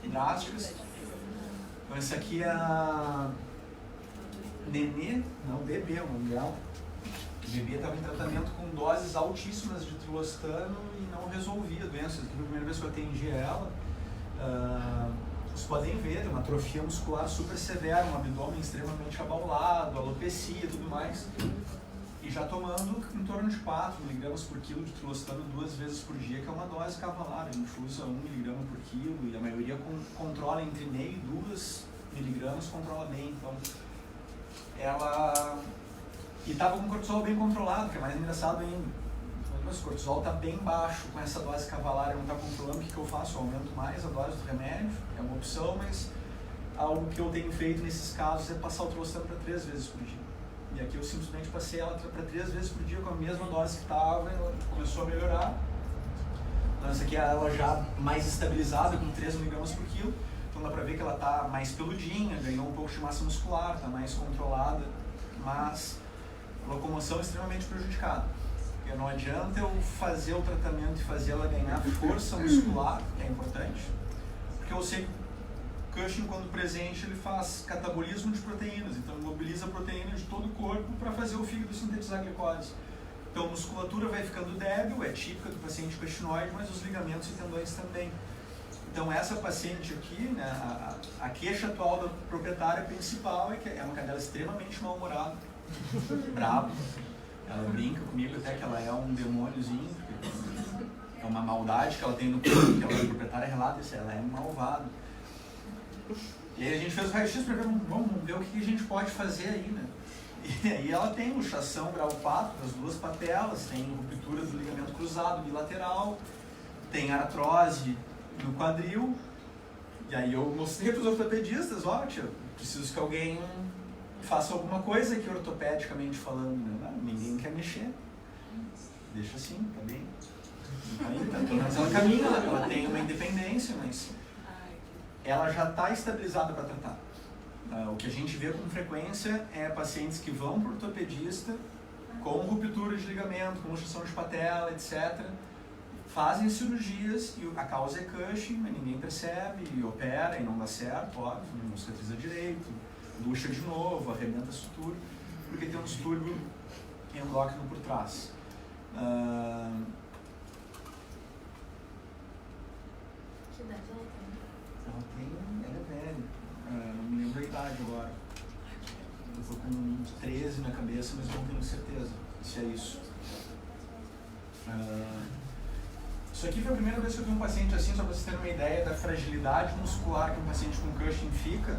C: drásticas. Então, essa aqui é a Nenê, não, bebê, o nome dela. O bebê estava em tratamento com doses altíssimas de trilostano e não resolvia a doença. Foi a primeira vez que eu atendi ela. Vocês podem ver, uma atrofia muscular super severa, um abdômen extremamente abaulado, alopecia e tudo mais. E já tomando em torno de 4 mg por quilo de trilostano 2 vezes por dia, que é uma dose cavalar. A gente usa 1 mg por quilo e a maioria controla entre meio e 2 mg, controla bem. Então, ela... E estava com o cortisol bem controlado, que é mais engraçado ainda. Mas o cortisol está bem baixo com essa dose cavalar, eu não está controlando, o que eu faço? Eu aumento mais a dose do remédio, é uma opção, mas algo que eu tenho feito nesses casos é passar o trilostano para 3 vezes por dia. E aqui eu simplesmente passei ela para 3 vezes por dia com a mesma dose que estava, ela começou a melhorar. Então essa aqui é ela já mais estabilizada, com 3 mg por quilo, então dá para ver que ela está mais peludinha, ganhou um pouco de massa muscular, está mais controlada, mas a locomoção é extremamente prejudicada. Porque não adianta eu fazer o tratamento e fazer ela ganhar força muscular, que é importante, porque eu sei que o Cushing, quando presente, ele faz catabolismo de proteínas, então mobiliza a proteína de todo o corpo para fazer o fígado sintetizar glicose. Então a musculatura vai ficando débil, é típica do paciente cushingóide, mas os ligamentos e tendões também. Então essa paciente aqui, né, a queixa atual da proprietária principal é que é uma cadela extremamente mal-humorada, brava. Ela brinca comigo até que ela é um demôniozinho, é uma maldade que ela tem no corpo, que a proprietária relata isso, ela é malvada. E aí a gente fez o raio-x para ver, vamos ver o que a gente pode fazer aí, né? E aí ela tem luxação grau-pato das 2 patelas, tem ruptura do ligamento cruzado bilateral, tem artrose no quadril. E aí eu mostrei para os ortopedistas, ó, tio, preciso que alguém faça alguma coisa aqui ortopedicamente falando, né? Ninguém quer mexer. Deixa assim, tá bem. Pelo menos ela caminha, ela tem uma independência, mas ela já está estabilizada para tratar. O que a gente vê com frequência é pacientes que vão para o ortopedista com ruptura de ligamento, com luxação de patela, etc. Fazem cirurgias e a causa é Cushing, mas ninguém percebe, e opera e não dá certo, óbvio, não cicatriza direito, luxa de novo, arrebenta a sutura, porque tem um distúrbio endócrino por trás.
B: Que idade ela tem?
C: Ela é velha, não me lembro a idade agora. Eu estou com 13 na cabeça, mas não tenho certeza se é isso. Isso aqui foi a primeira vez que eu vi um paciente assim, só para vocês terem uma ideia da fragilidade muscular que um paciente com Cushing fica.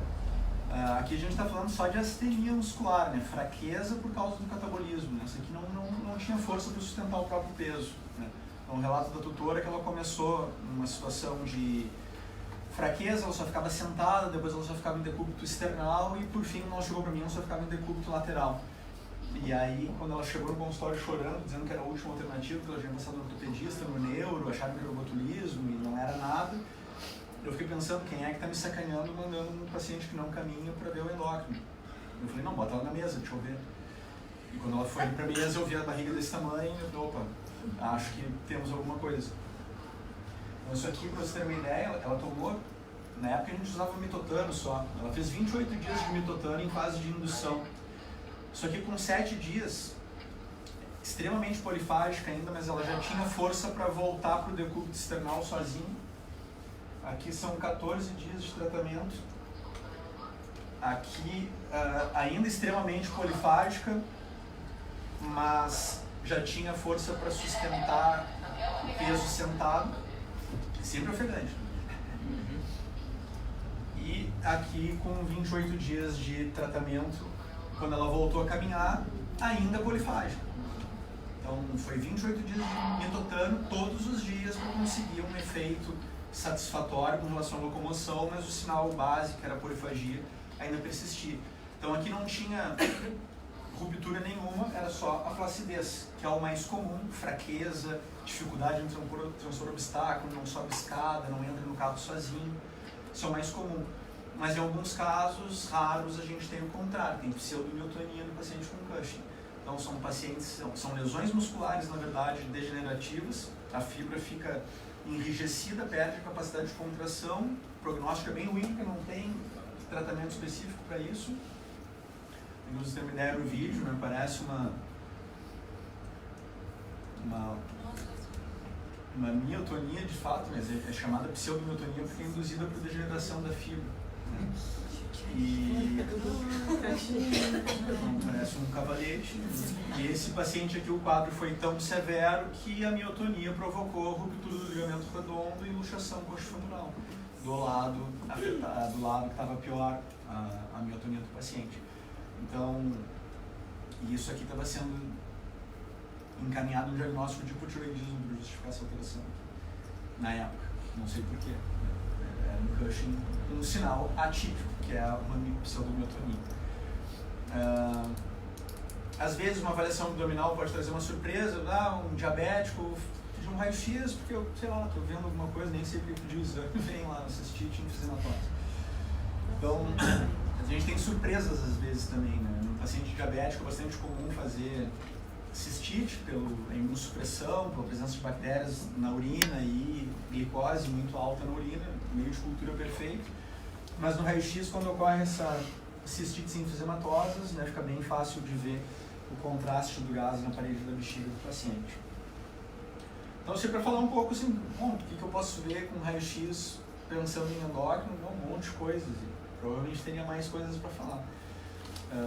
C: Aqui a gente está falando só de astenia muscular, né? Fraqueza por causa do catabolismo. Né? Essa aqui não tinha força para sustentar o próprio peso. Né? Então, o relato da tutora é que ela começou numa situação de fraqueza, ela só ficava sentada, depois ela só ficava em decúbito external e por fim ela chegou para mim, ela só ficava em decúbito lateral. E aí, quando ela chegou no consultório chorando, dizendo que era a última alternativa, que ela tinha passado no ortopedista, no neuro, acharam que era botulismo e não era nada, eu fiquei pensando, quem é que está me sacaneando mandando um paciente que não caminha para ver o endócrino? Eu falei, não, bota ela na mesa, deixa eu ver. E quando ela foi para a mesa, eu vi a barriga desse tamanho e eu falei, opa, acho que temos alguma coisa. Então isso aqui, para você ter uma ideia, ela tomou, na época a gente usava mitotano só, ela fez 28 dias de mitotano em fase de indução. Só que com 7 dias, extremamente polifágica ainda, mas ela já tinha força para voltar para o decúbito external sozinha. Aqui são 14 dias de tratamento. Aqui ainda extremamente polifágica, mas já tinha força para sustentar o peso sentado, sempre ofegante. E aqui com 28 dias de tratamento, quando ela voltou a caminhar, ainda polifágica. Então foi 28 dias de mitotano todos os dias para conseguir um efeito satisfatório com relação à locomoção, mas o sinal base, que era a polifagia, ainda persistia. Então aqui não tinha ruptura nenhuma, era só a flacidez, que é o mais comum, fraqueza, dificuldade em transpor obstáculo, não sobe escada, não entra no carro sozinho, isso é o mais comum. Mas em alguns casos raros a gente tem o contrário, tem pseudomiotonia no paciente com Cushing. Então são pacientes, são lesões musculares, na verdade, degenerativas, a fibra fica enrijecida, perde a capacidade de contração, o prognóstico é bem ruim, porque não tem tratamento específico para isso. Inclusive, tem uma ideia no vídeo, né? Parece uma miotonia de fato, mas é chamada pseudomiotonia porque é induzida por degeneração da fibra. Né? E parece um cavalete. E esse paciente aqui, o quadro foi tão severo que a miotonia provocou ruptura do ligamento redondo e luxação coxofemoral do lado afetado, do lado que estava pior a miotonia do paciente. Então, isso aqui estava sendo encaminhado um diagnóstico de hipotireoidismo para justificar essa alteração na época, não sei porquê. Era um Cushing com um sinal atípico, que é uma pseudomiotonia. Às vezes uma avaliação abdominal pode trazer uma surpresa, um diabético pediu um raio-x porque eu, sei lá, estou vendo alguma coisa, nem sei porque pediu o exame, vem lá, cistite infisematose. Então, a gente tem surpresas às vezes também, né? No paciente diabético é bastante comum fazer cistite pela imunossupressão, pela presença de bactérias na urina e glicose muito alta na urina, meio de cultura perfeito. Mas no raio-x, quando ocorre essa cistites infisematosas, né, fica bem fácil de ver o contraste do gás na parede da bexiga do paciente. Então, se para falar um pouco assim, bom, o que eu posso ver com raio-x pensando em endócrino, um monte de coisas, e provavelmente teria mais coisas para falar.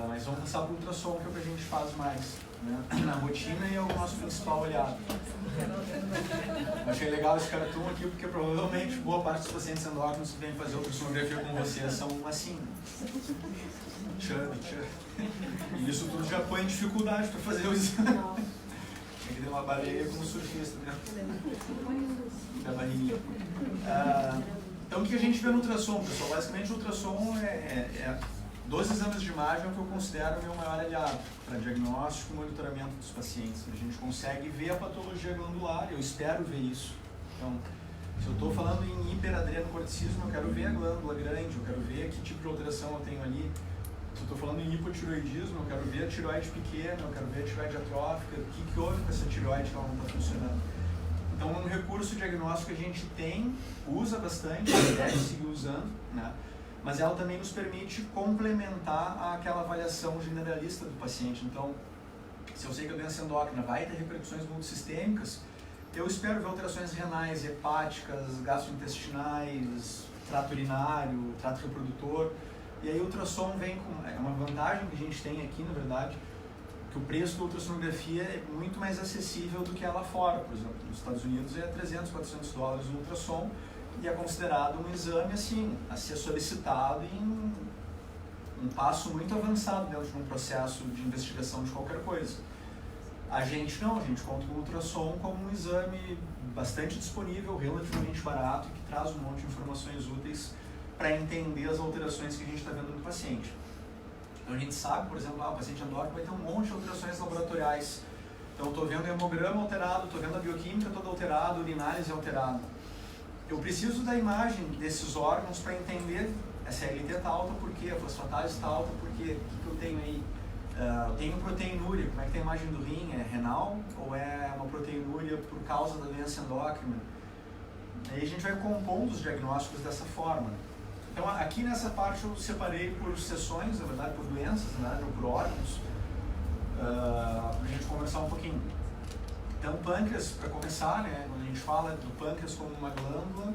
C: Mas vamos passar para o ultrassom, que é o que a gente faz mais, né, na rotina e é o nosso principal olhado. Eu achei legal esse cartoon aqui, porque provavelmente boa parte dos pacientes endócrinos que vêm fazer ultrassonografia com você são assim, chubby. E isso tudo já põe em dificuldade para fazer o exame. Tem que ter uma baleia como surfista dentro da barriguinha. Então o que a gente vê no ultrassom, pessoal? Basicamente o ultrassom é 12 exames de imagem é o que eu considero o meu maior aliado para diagnóstico e monitoramento dos pacientes. A gente consegue ver a patologia glandular, eu espero ver isso. Então, se eu estou falando em hiperadrenocorticismo, eu quero ver a glândula grande, eu quero ver que tipo de alteração eu tenho ali. Se eu estou falando em hipotireoidismo, eu quero ver a tireoide pequena, eu quero ver a tireoide atrófica, o que houve com essa tireoide que ela não está funcionando. Então, é um recurso diagnóstico que a gente tem, usa bastante, deve seguir usando, né? Mas ela também nos permite complementar aquela avaliação generalista do paciente. Então, se eu sei que a doença endócrina vai ter repercussões multissistêmicas, eu espero ver alterações renais, hepáticas, gastrointestinais, trato urinário, trato reprodutor. E aí o ultrassom vem com... É uma vantagem que a gente tem aqui, na verdade, que o preço da ultrassonografia é muito mais acessível do que é lá fora. Por exemplo, nos Estados Unidos é $300, $400 o ultrassom, e é considerado um exame assim, a ser solicitado em um passo muito avançado dentro de um processo de investigação de qualquer coisa. A gente não, a gente conta com o ultrassom como um exame bastante disponível, relativamente barato, que traz um monte de informações úteis para entender as alterações que a gente está vendo no paciente. Então a gente sabe, por exemplo, o paciente endócrino vai ter um monte de alterações laboratoriais. Então estou vendo o hemograma alterado, estou vendo a bioquímica toda alterada, a urinálise alterada. Eu preciso da imagem desses órgãos para entender se a LT está alta, por quê, a fosfatase está alta, por quê, o que eu tenho aí? Eu tenho proteinúria, como é que tem a imagem do rim? É renal ou é uma proteinúria por causa da doença endócrina? Aí a gente vai compondo os diagnósticos dessa forma. Então aqui nessa parte eu separei por seções, na verdade por doenças, na verdade, ou por órgãos, para a gente conversar um pouquinho. Então o pâncreas, para começar, né, quando a gente fala do pâncreas como uma glândula,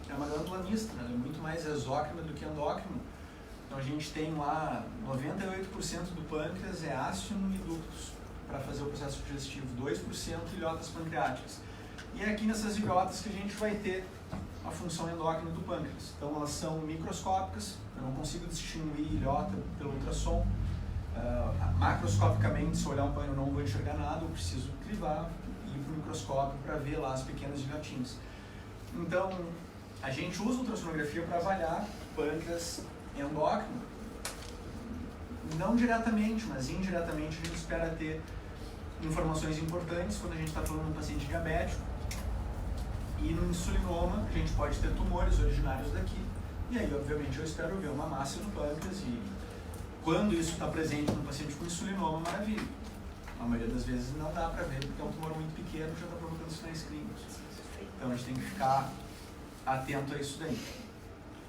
C: é uma glândula mista, né, é muito mais exócrina do que endócrina. Então a gente tem lá 98% do pâncreas é ácido e ductos para fazer o processo digestivo, 2% ilhotas pancreáticas. E é aqui nessas ilhotas que a gente vai ter a função endócrina do pâncreas. Então elas são microscópicas, eu não consigo distinguir ilhota pelo ultrassom. Macroscopicamente, se eu olhar um pâncreas eu não vou enxergar nada, eu preciso clivar e ir para o microscópio para ver lá as pequenas ilhotinhas. Então a gente usa a ultrassonografia para avaliar pâncreas endócrino, não diretamente, mas indiretamente a gente espera ter informações importantes quando a gente está falando de um paciente diabético. E no insulinoma a gente pode ter tumores originários daqui, e aí obviamente eu espero ver uma massa no pâncreas, e quando isso está presente no paciente com insulinoma, maravilha. A maioria das vezes não dá para ver porque é um tumor muito pequeno, já está provocando sinais clínicos. Então a gente tem que ficar atento a isso daí.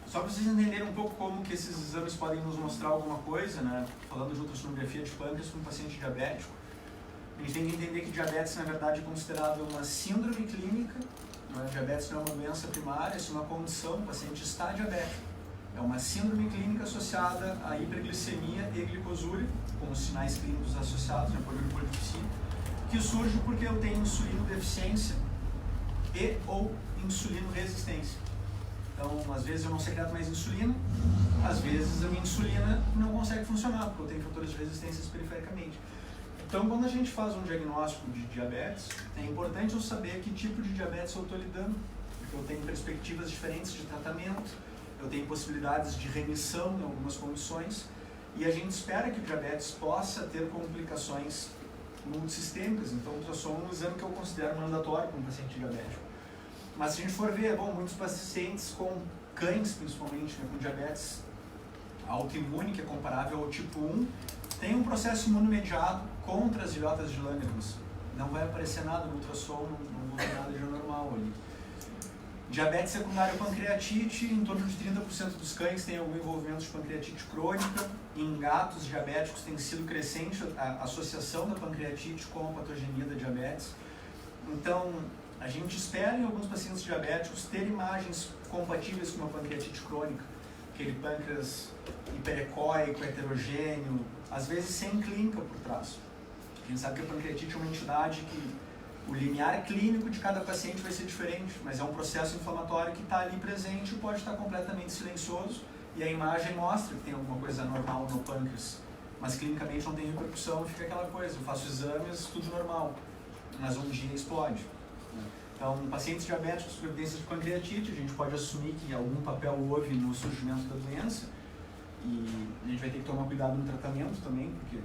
C: Só para vocês entenderem um pouco como que esses exames podem nos mostrar alguma coisa, né? Falando de ultrassonografia de pâncreas com um paciente diabético, a gente tem que entender que diabetes, na verdade, é considerado uma síndrome clínica. Né? Diabetes não é uma doença primária, isso é uma condição, o paciente está diabético. É uma síndrome clínica associada à hiperglicemia e glicosúria, com os sinais clínicos associados, né, polipolipsia, que surge porque eu tenho insulinodeficiência e ou insulinoresistência. Então, às vezes eu não secreto mais insulina, às vezes a minha insulina não consegue funcionar, porque eu tenho fatores de resistência perifericamente. Então, quando a gente faz um diagnóstico de diabetes, é importante eu saber que tipo de diabetes eu estou lidando, porque eu tenho perspectivas diferentes de tratamento, eu tenho possibilidades de remissão em algumas condições, e a gente espera que o diabetes possa ter complicações multissistêmicas. Então, o ultrassom é um exame que eu considero mandatório para um paciente diabético. Mas se a gente for ver, muitos pacientes com cães, principalmente, né, com diabetes autoimune, que é comparável ao tipo 1, tem um processo imunomediado contra as ilhotas de Langerhans. Não vai aparecer nada no ultrassom, não vou ver nada de anormal ali. Diabetes secundário pancreatite, em torno de 30% dos cães tem algum envolvimento de pancreatite crônica. Em gatos diabéticos tem sido crescente a associação da pancreatite com a patogenia da diabetes. Então, a gente espera em alguns pacientes diabéticos ter imagens compatíveis com uma pancreatite crônica, aquele pâncreas hiperecóico, heterogêneo, às vezes sem clínica por trás. A gente sabe que a pancreatite é uma entidade que o limiar clínico de cada paciente vai ser diferente, mas é um processo inflamatório que está ali presente e pode estar completamente silencioso, e a imagem mostra que tem alguma coisa anormal no pâncreas, mas clinicamente não tem repercussão, fica aquela coisa, eu faço exames, tudo normal, mas um dia explode. Então, pacientes diabéticos com evidências de pancreatite, a gente pode assumir que algum papel houve no surgimento da doença, e a gente vai ter que tomar cuidado no tratamento também, porque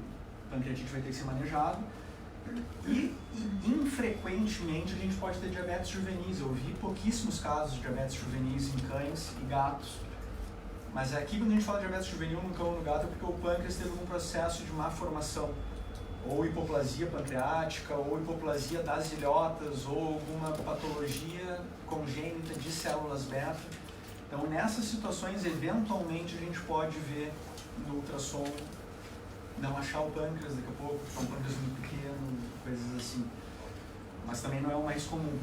C: pancreatite vai ter que ser manejado. E, infrequentemente, a gente pode ter diabetes juvenis. Eu vi pouquíssimos casos de diabetes juvenis em cães e gatos. Mas aqui, quando a gente fala de diabetes juvenil no cão ou no gato, é porque o pâncreas teve um processo de má formação. Ou hipoplasia pancreática, ou hipoplasia das ilhotas, ou alguma patologia congênita de células beta. Então, nessas situações, eventualmente, a gente pode ver no ultrassom não achar o pâncreas daqui a pouco, porque é um pâncreas muito pequeno, coisas assim. Mas também não é o mais comum.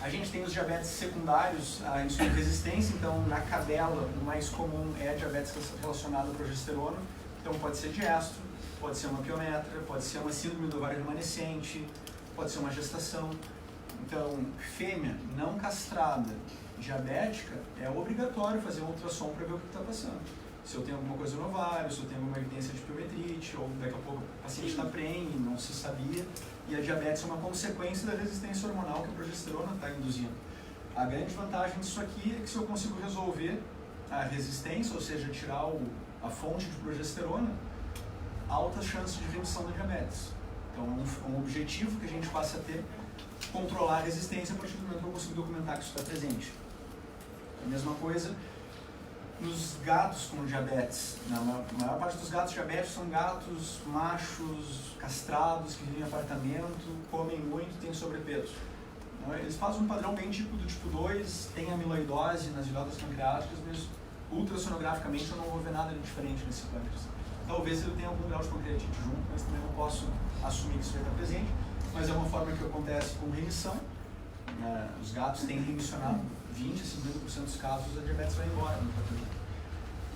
C: A gente tem os diabetes secundários, a insulinoresistência, então na cadela o mais comum é a diabetes relacionada à progesterona, então pode ser diéstro, pode ser uma piometra, pode ser uma síndrome do ovário remanescente, pode ser uma gestação. Então, fêmea não castrada, diabética, é obrigatório fazer um ultrassom para ver o que está passando. se eu tenho alguma coisa no ovário, se eu tenho alguma evidência de piometrite, ou daqui a pouco o paciente está prenhe, não se sabia, e a diabetes é uma consequência da resistência hormonal que a progesterona está induzindo. A grande vantagem disso aqui é que se eu consigo resolver a resistência, ou seja, tirar a fonte de progesterona, altas chances de remissão da diabetes. Então é um objetivo que a gente passa a ter, controlar a resistência a partir do momento que eu consigo documentar que isso está presente. A mesma coisa nos gatos com diabetes. A maior parte dos gatos diabéticos são gatos machos, castrados, que vivem em apartamento, comem muito, têm sobrepeso. Eles fazem um padrão bem tipo do tipo 2, tem amiloidose nas ilhotas pancreáticas, mas ultrassonograficamente eu não vou ver nada de diferente nesse pâncreas. Talvez ele tenha algum grau de pancreatite junto, mas também não posso assumir que isso vai estar presente. Mas é uma forma que acontece com remissão. Os gatos têm remissionado 20 a 50% dos casos, a diabetes vai embora no patrulho.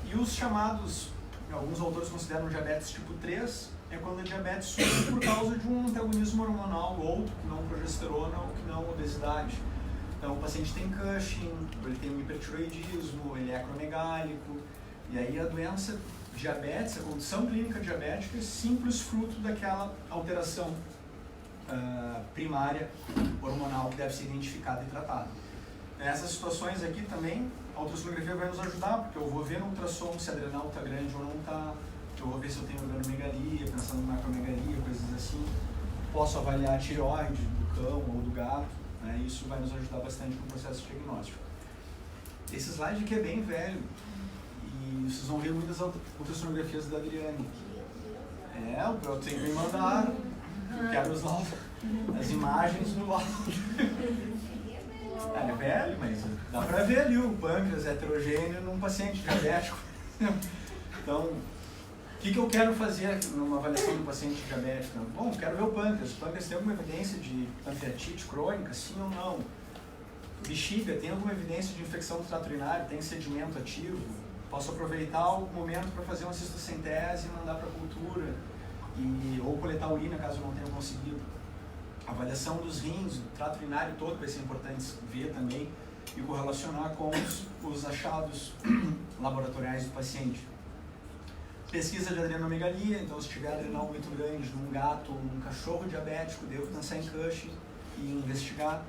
C: E os chamados, alguns autores consideram diabetes tipo 3, é quando a diabetes surge por causa de um antagonismo hormonal, outro que não progesterona ou que não obesidade. Então o paciente tem Cushing, ele tem um hipertiroidismo, ele é acromegálico, e aí a doença diabetes, a condição clínica diabética é simples fruto daquela alteração primária hormonal que deve ser identificada e tratada. Nessas situações aqui também, a ultrassonografia vai nos ajudar, porque eu vou ver no ultrassom se a adrenal está grande ou não está, eu vou ver se eu tenho organomegalia, pensando em macromegalia, coisas assim. Posso avaliar a tireoide do cão ou do gato, né? Isso vai nos ajudar bastante no processo diagnóstico. Esse slide aqui é bem velho, e vocês vão ver muitas ultrassonografias da Adriane. Eu tenho que me mandar, eu quero as imagens no áudio. É velho, mas dá pra ver ali o pâncreas heterogêneo num paciente diabético. Então, o que eu quero fazer numa avaliação do paciente diabético? Bom, quero ver o pâncreas. O pâncreas tem alguma evidência de pancreatite crônica, sim ou não? Bexiga, tem alguma evidência de infecção do trato urinário? Tem sedimento ativo? Posso aproveitar o momento para fazer uma cistocentese e mandar para cultura, ou coletar urina caso eu não tenha conseguido. A avaliação dos rins, do trato urinário todo vai ser importante ver também e correlacionar com os achados laboratoriais do paciente. Pesquisa de adrenomegalia, então se tiver adrenal muito grande num gato ou num cachorro diabético, devo pensar em Cushing e investigar.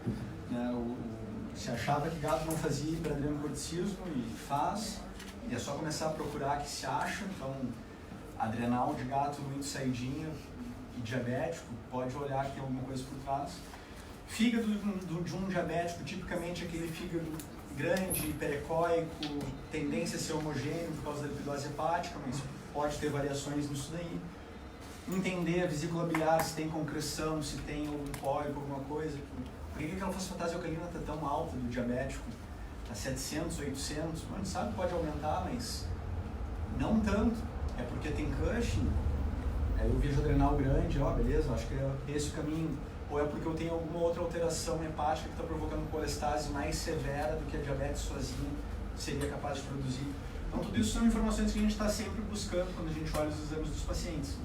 C: Se achava que gato não fazia hiperadrenocorticismo e faz, e é só começar a procurar que se acha. Então, adrenal de gato muito saidinho e diabético, pode olhar que tem alguma coisa por trás. Fígado de um diabético, tipicamente aquele fígado grande, hiperecóico, tendência a ser homogêneo por causa da lipidose hepática, mas pode ter variações nisso daí. Entender a vesícula biliar, se tem concreção, se tem algum pólipo, alguma coisa. Por que aquela fosfatase alcalina está tão alta do diabético? Está 700, 800, a gente sabe que pode aumentar, mas não tanto. É porque tem Cushing, aí eu vejo adrenal grande, beleza, acho que é esse o caminho. Ou é porque eu tenho alguma outra alteração hepática que está provocando colestase mais severa do que a diabetes sozinha seria capaz de produzir. Então tudo isso são informações que a gente está sempre buscando quando a gente olha os exames dos pacientes.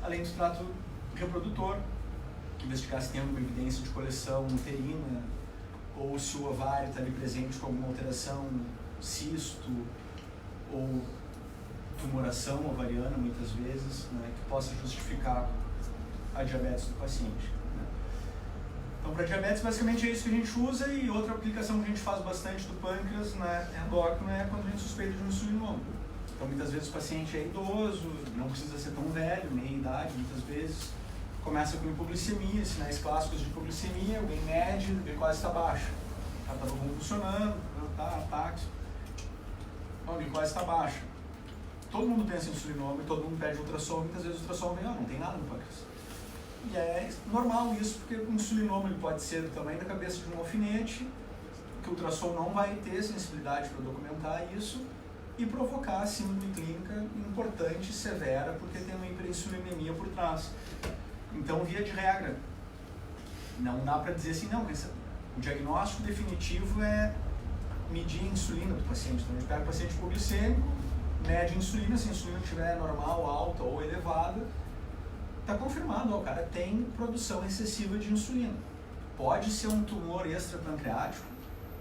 C: Além do trato reprodutor, investigar se tem alguma evidência de coleção uterina, ou se o ovário está ali presente com alguma alteração, cisto, ou tumoração ovariana, muitas vezes, né, que possa justificar a diabetes do paciente. Né. Então, para diabetes, basicamente é isso que a gente usa, e outra aplicação que a gente faz bastante do pâncreas, né, endócrino, é quando a gente suspeita de um insulinoma. Então, muitas vezes o paciente é idoso, não precisa ser tão velho, meia idade, muitas vezes. Começa com hipoglicemia, sinais clássicos de hipoglicemia, alguém mede, a glicose está baixa. Ela estava convulsionando, ataque. Então, a glicose está baixa. Todo mundo pensa em insulinoma e todo mundo pede ultrassom, muitas vezes o ultrassom vem, não tem nada no pâncreas. E é normal isso, porque o insulinoma ele pode ser do tamanho da cabeça de um alfinete, que o ultrassom não vai ter sensibilidade para documentar isso, e provocar síndrome clínica importante, severa, porque tem uma hiperinsulinemia por trás. Então, via de regra, não dá para dizer assim, não, o diagnóstico definitivo é medir a insulina do paciente. Então, a gente pega o paciente hipoglicêmico, mede a insulina, se a insulina estiver normal, alta ou elevada, está confirmado, o cara tem produção excessiva de insulina. Pode ser um tumor extrapancreático,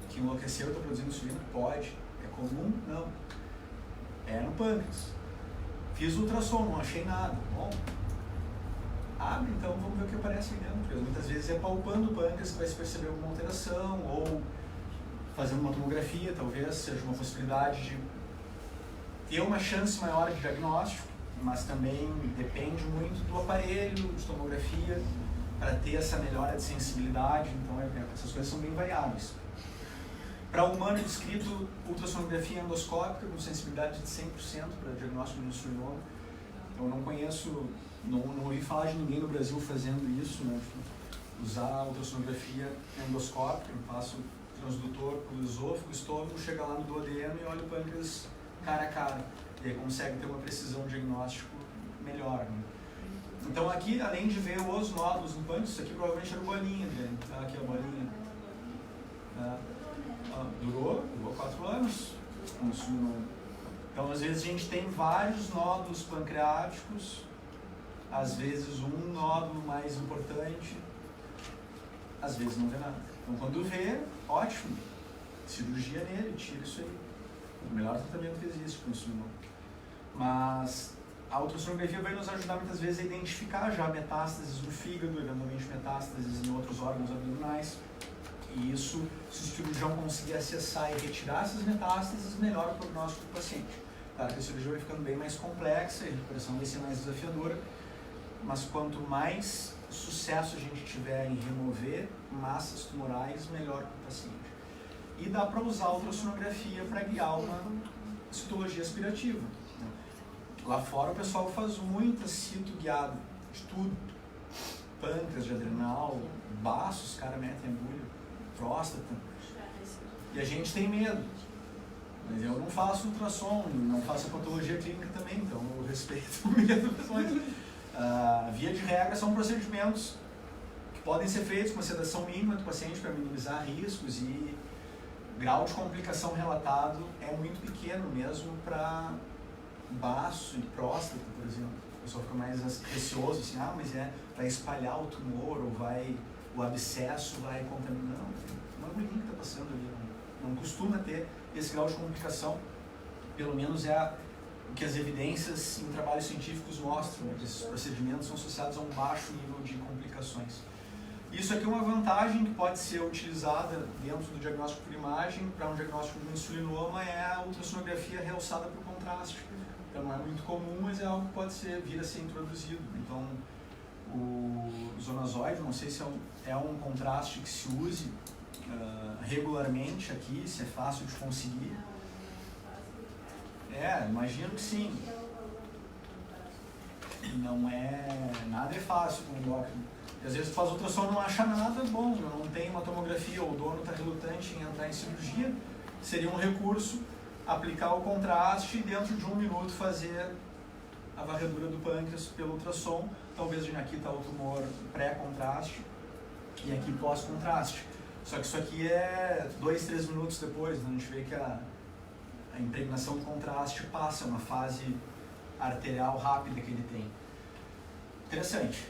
C: que enlouqueceu e está produzindo insulina? Pode. É comum? Não. É no pâncreas. Fiz ultrassom, não achei nada. Bom, abre então, vamos ver o que aparece aí dentro. Porque muitas vezes é palpando o pâncreas que vai se perceber alguma alteração, ou fazendo uma tomografia, talvez seja uma possibilidade de ter uma chance maior de diagnóstico, mas também depende muito do aparelho de tomografia para ter essa melhora de sensibilidade. Então essas coisas são bem variáveis. Para o humano descrito, ultrassonografia endoscópica com sensibilidade de 100% para diagnóstico de insulinoma. Eu não conheço, não ouvi falar de ninguém no Brasil fazendo isso, né? Usar a ultrassonografia endoscópica, eu faço transdutor pelo esôfago, estômago, chega lá no duodeno e olha o pâncreas cara a cara. E aí consegue ter uma precisão diagnóstico melhor, né? Então aqui, além de ver os nódulos no pâncreas, isso aqui provavelmente era bolinha dele. Tá? Aqui a bolinha. Durou 4 anos. Então às vezes a gente tem vários nódulos pancreáticos, às vezes um nódulo mais importante, às vezes não vê nada. Então quando vê, ótimo, cirurgia nele, tira isso aí. O melhor tratamento que existe com isso. Mas a ultrassonografia vai nos ajudar muitas vezes a identificar já metástases no fígado, eventualmente metástases em outros órgãos abdominais. E isso, se o cirurgião conseguir acessar e retirar essas metástases, melhora o prognóstico do paciente. Claro que a cirurgia vai ficando bem mais complexa, a recuperação vai ser mais desafiadora, mas quanto mais sucesso a gente tiver em remover massas tumorais, melhor para o paciente. E dá para usar a ultrassonografia para guiar uma citologia aspirativa. Lá fora o pessoal faz muita cito guiada, de tudo. Pâncreas, de adrenal, baço, os caras metem agulha, próstata. E a gente tem medo. Mas eu não faço ultrassom, não faço a patologia clínica também, então eu respeito o medo das pessoas. Via de regra são procedimentos que podem ser feitos com uma sedação mínima do paciente para minimizar riscos, e grau de complicação relatado é muito pequeno mesmo para baço e próstata, por exemplo. O pessoal fica mais receoso, assim, mas vai espalhar o tumor, ou o abscesso vai contaminar. Não, uma agulhinha que está passando ali, não costuma ter esse grau de complicação, pelo menos é o que as evidências em trabalhos científicos mostram, né? Esses procedimentos são associados a um baixo nível de complicações. Isso aqui é uma vantagem que pode ser utilizada dentro do diagnóstico por imagem. Para um diagnóstico de um insulinoma, é a ultrassonografia realçada por contraste. Então não é muito comum, mas é algo que pode vir a ser introduzido. Então o zonazoide, não sei se é um contraste que se use regularmente aqui, se é fácil de conseguir. Imagino que sim. Nada é fácil com o endócrino. E às vezes tu faz ultrassom e não acha nada bom, não tem uma tomografia, ou o dono está relutante em entrar em cirurgia. Seria um recurso aplicar o contraste e dentro de 1 minuto fazer a varredura do pâncreas pelo ultrassom. Talvez aqui está o tumor pré-contraste e aqui pós-contraste. Só que isso aqui é 2, 3 minutos depois, né? A gente vê que a impregnação do contraste passa, uma fase arterial rápida que ele tem. Interessante.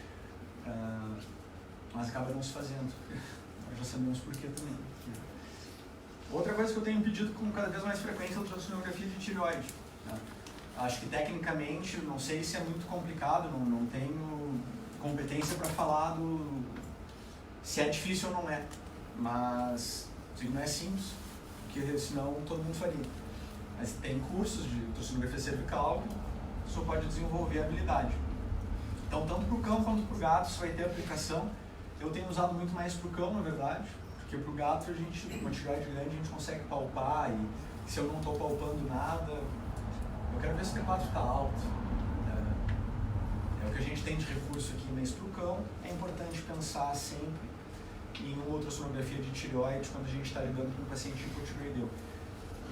C: Mas acaba não se fazendo. Nós já sabemos por que também. Outra coisa que eu tenho pedido com cada vez mais frequência é a ultrassonografia de tireoide. Acho que tecnicamente, não sei se é muito complicado, não tenho competência para falar se é difícil ou não é. Mas não é simples, porque senão todo mundo faria. Mas tem cursos de ultrassonografia cervical que só pode desenvolver a habilidade. Então, tanto para o cão quanto para o gato, isso vai ter aplicação. Eu tenho usado muito mais para o cão, na verdade, porque para o gato, uma tireoide grande, a gente consegue palpar, e se eu não estou palpando nada, eu quero ver se o T4 está alto. É o que a gente tem de recurso aqui, mas para o cão é importante pensar sempre em uma ultrassonografia de tireoide quando a gente está lidando com um paciente hipotireoideu.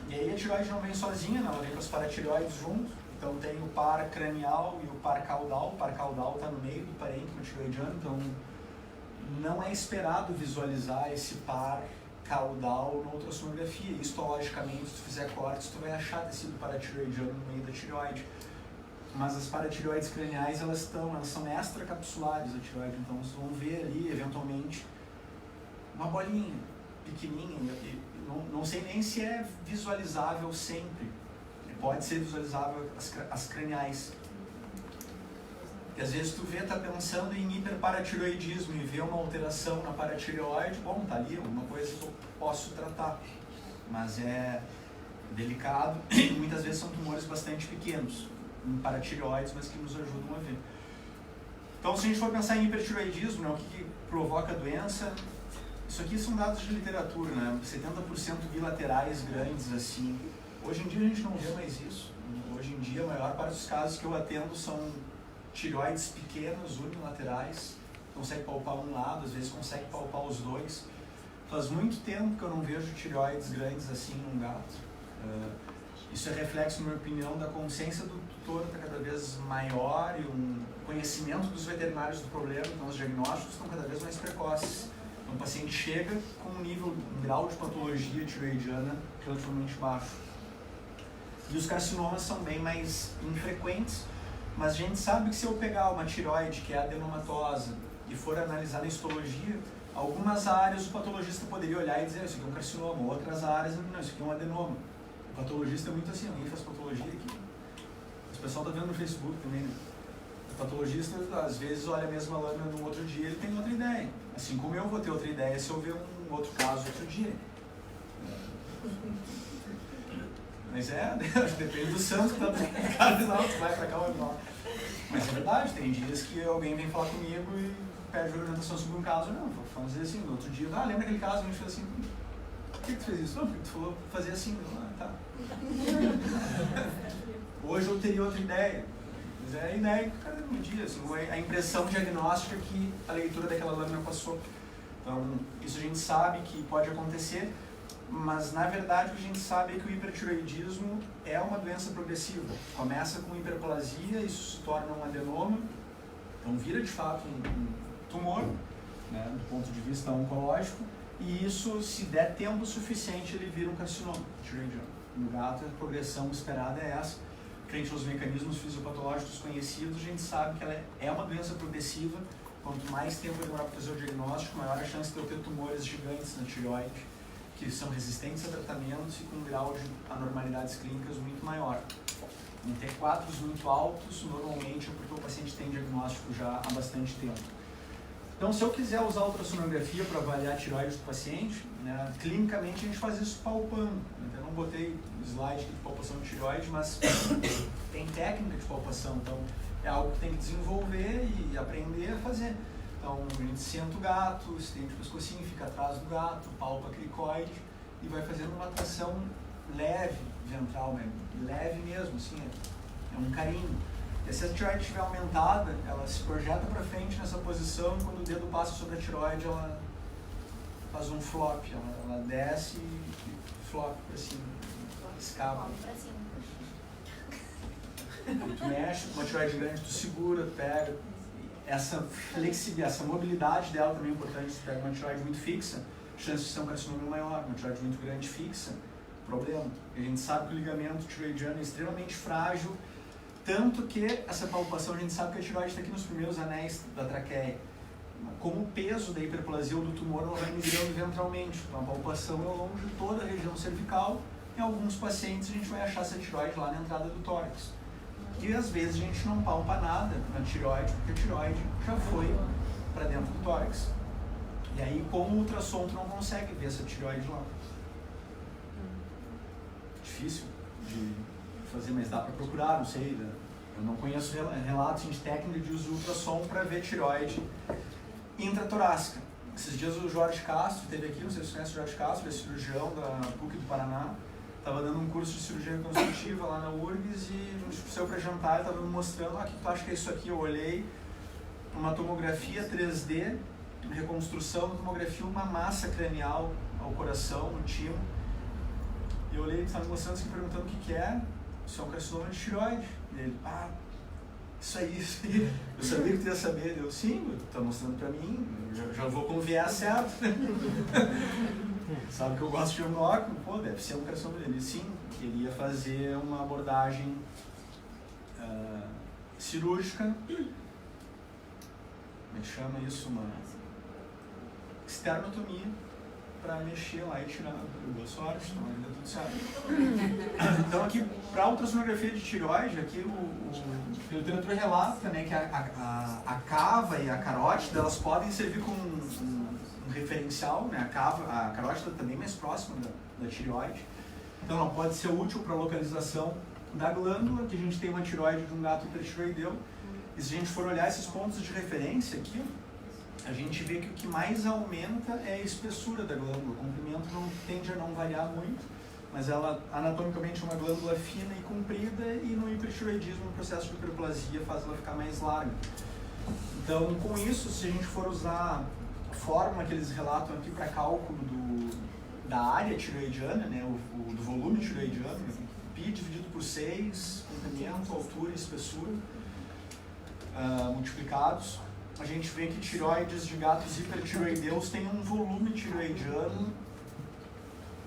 C: E aí a tireoide não vem sozinha, ela vem com as paratireoides junto. Então tem o par cranial e o par caudal. O par caudal está no meio do parênquima tireoidiano, então não é esperado visualizar esse par caudal na ultrassonografia. Histologicamente, se tu fizer cortes, tu vai achar tecido paratireoidiano no meio da tireoide. Mas as paratireoides craniais, elas são extracapsulares da tireoide, então vocês vão ver ali, eventualmente, uma bolinha pequenininha. Não sei nem se é visualizável sempre. pode ser visualizável as craniais. E às vezes tu tá pensando em hiperparatiroidismo e vê uma alteração na paratireoide, bom, tá ali, alguma coisa que eu posso tratar. Mas é delicado e muitas vezes são tumores bastante pequenos, em paratireoides, mas que nos ajudam a ver. Então, se a gente for pensar em hipertireoidismo, né, o que provoca a doença, isso aqui são dados de literatura, né, 70% bilaterais grandes, assim. Hoje em dia a gente não vê mais isso. Hoje em dia a maior parte dos casos que eu atendo são tireoides pequenas, unilaterais, consegue palpar um lado, às vezes consegue palpar os dois. Faz muito tempo que eu não vejo tireoides grandes assim num gato. Isso é reflexo, na minha opinião, da consciência do tutor está cada vez maior e um conhecimento dos veterinários do problema, então os diagnósticos estão cada vez mais precoces. Então o paciente chega com um grau de patologia tireoidiana relativamente baixo. E os carcinomas são bem mais infrequentes, mas a gente sabe que se eu pegar uma tireoide que é adenomatosa e for analisar na histologia, algumas áreas o patologista poderia olhar e dizer isso aqui é um carcinoma, outras áreas, não, isso aqui é um adenoma. O patologista é muito assim, alguém faz patologia aqui. O pessoal está vendo no Facebook também, né? O patologista, às vezes, olha a mesma lâmina no outro dia, ele tem outra ideia. Assim como eu vou ter outra ideia se eu ver um outro caso outro dia. Mas depende do santo que está do cardinal, tu vai pra cá ou não. Mas é verdade, tem dias que alguém vem falar comigo e pede orientação sobre um caso, não, vou fazer assim, no outro dia, lembra aquele caso que a gente fez assim, por que tu fez isso? Não, porque tu falou fazer assim, tá. Hoje eu teria outra ideia, mas é a ideia que cada dia, assim, a impressão diagnóstica que a leitura daquela lâmina passou. Então, isso a gente sabe que pode acontecer, mas na verdade o que a gente sabe é que o hipertireoidismo é uma doença progressiva. Começa com hiperplasia, isso se torna um adenoma, então vira de fato um tumor, né, do ponto de vista oncológico, e isso, se der tempo suficiente, ele vira um carcinoma tireoidiano. No gato, a progressão esperada é essa. Frente aos mecanismos fisiopatológicos conhecidos, a gente sabe que ela é uma doença progressiva. Quanto mais tempo demorar para fazer o diagnóstico, maior a chance de eu ter tumores gigantes na tireoide, que são resistentes a tratamentos e com um grau de anormalidades clínicas muito maior. Em T4s muito altos, normalmente é porque o paciente tem diagnóstico já há bastante tempo. Então, se eu quiser usar a ultrassonografia para avaliar a tireoide do paciente, né, clinicamente a gente faz isso palpando. Eu não botei slide de palpação de tireoide, mas tem técnica de palpação, então é algo que tem que desenvolver e aprender a fazer. Então, a gente senta o gato, estende o pescocinho, fica atrás do gato, palpa a cricoide e vai fazendo uma tração leve ventral, né? Leve mesmo, assim, é um carinho. E se a tireoide estiver aumentada, ela se projeta para frente nessa posição e quando o dedo passa sobre a tireoide, ela faz um flop, ela desce e flop para cima, escapa. E tu mexe com uma tireoide grande, tu segura, tu pega. Essa flexibilidade, essa mobilidade dela também é importante. Se pega uma tireoide muito fixa, a chance de ser um carcinoma é maior. Uma tireoide muito grande fixa, problema. E a gente sabe que o ligamento tireoidiano é extremamente frágil, tanto que essa palpação a gente sabe que a tireoide está aqui nos primeiros anéis da traqueia. Como o peso da hiperplasia ou do tumor ela vai migrando ventralmente. Então a palpação é ao longo de toda a região cervical. Em alguns pacientes a gente vai achar essa tireoide lá na entrada do tórax. E às vezes a gente não palpa nada na tireoide, porque a tireoide já foi para dentro do tórax. E aí, com o ultrassom, tu não consegue ver essa tireoide lá. Difícil de fazer, mas dá para procurar, não sei. Eu não conheço relatos de técnica de uso de ultrassom para ver tireoide intratorácica. Esses dias o Jorge Castro esteve aqui, não sei se você conhece o Jorge Castro, ele é cirurgião da PUC do Paraná. Estava dando um curso de cirurgia reconstrutiva lá na URGS e a gente saiu para jantar e estava me mostrando, o que tu acha que é isso aqui? Eu olhei uma tomografia 3D, reconstrução da tomografia, uma massa cranial ao coração, no timo. E eu olhei, ele estava me mostrando, assim, perguntando o que é. Isso é um carcinoma de tireoide. E ele, isso aí. Eu sabia que tu ia saber. Eu, sim, tu está mostrando para mim, eu já vou com o viés certo. Sabe que eu gosto de diagnóstico? Pô, deve ser um carcinoma dele. Sim, queria fazer uma abordagem cirúrgica. Como é que chama isso? Uma esternotomia. para mexer lá e tirar. Boa sorte, então ainda tudo certo. Então aqui, para a ultrassonografia de tireoide, aqui a literatura relata, né, que a cava e a carótida, elas podem servir como um referencial, né, a carótida também mais próxima da tireoide. Então ela pode ser útil para a localização da glândula, que a gente tem uma tireoide de um gato hipertireoideu. E se a gente for olhar esses pontos de referência aqui, a gente vê que o que mais aumenta é a espessura da glândula. O comprimento tende a não variar muito, mas ela anatomicamente é uma glândula fina e comprida, e no hipertireoidismo, no processo de hiperplasia, faz ela ficar mais larga. Então, com isso, se a gente for usar a fórmula que eles relatam aqui para cálculo da área tireoidiana, né, do volume tireoidiano, π dividido por 6, comprimento, altura e espessura, multiplicados, a gente vê que tireoides de gatos hipertireoideus têm um volume tireoidiano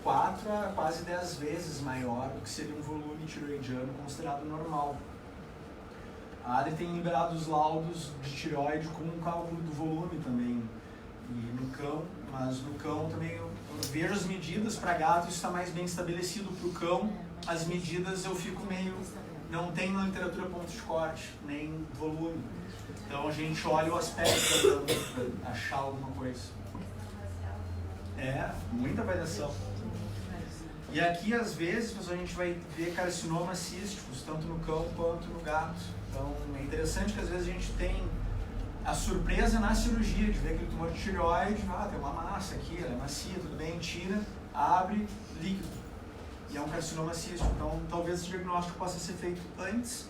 C: 4 a quase 10 vezes maior do que seria um volume tireoidiano considerado normal. A ADRI tem liberado os laudos de tireoide com um cálculo do volume também, e no cão, mas no cão também eu vejo as medidas. Para gato isso está mais bem estabelecido. Para o cão, as medidas eu fico meio... não tem na literatura ponto de corte, nem volume. Então a gente olha o aspecto para achar alguma coisa. Muita variação. E aqui, às vezes, pessoal, a gente vai ver carcinomas císticos, tanto no cão quanto no gato. Então é interessante que às vezes a gente tem a surpresa na cirurgia de ver aquele tumor de tireoide, tem uma massa aqui, ela é macia, tudo bem, tira, abre, líquido. E é um carcinoma cístico. Então talvez esse diagnóstico possa ser feito antes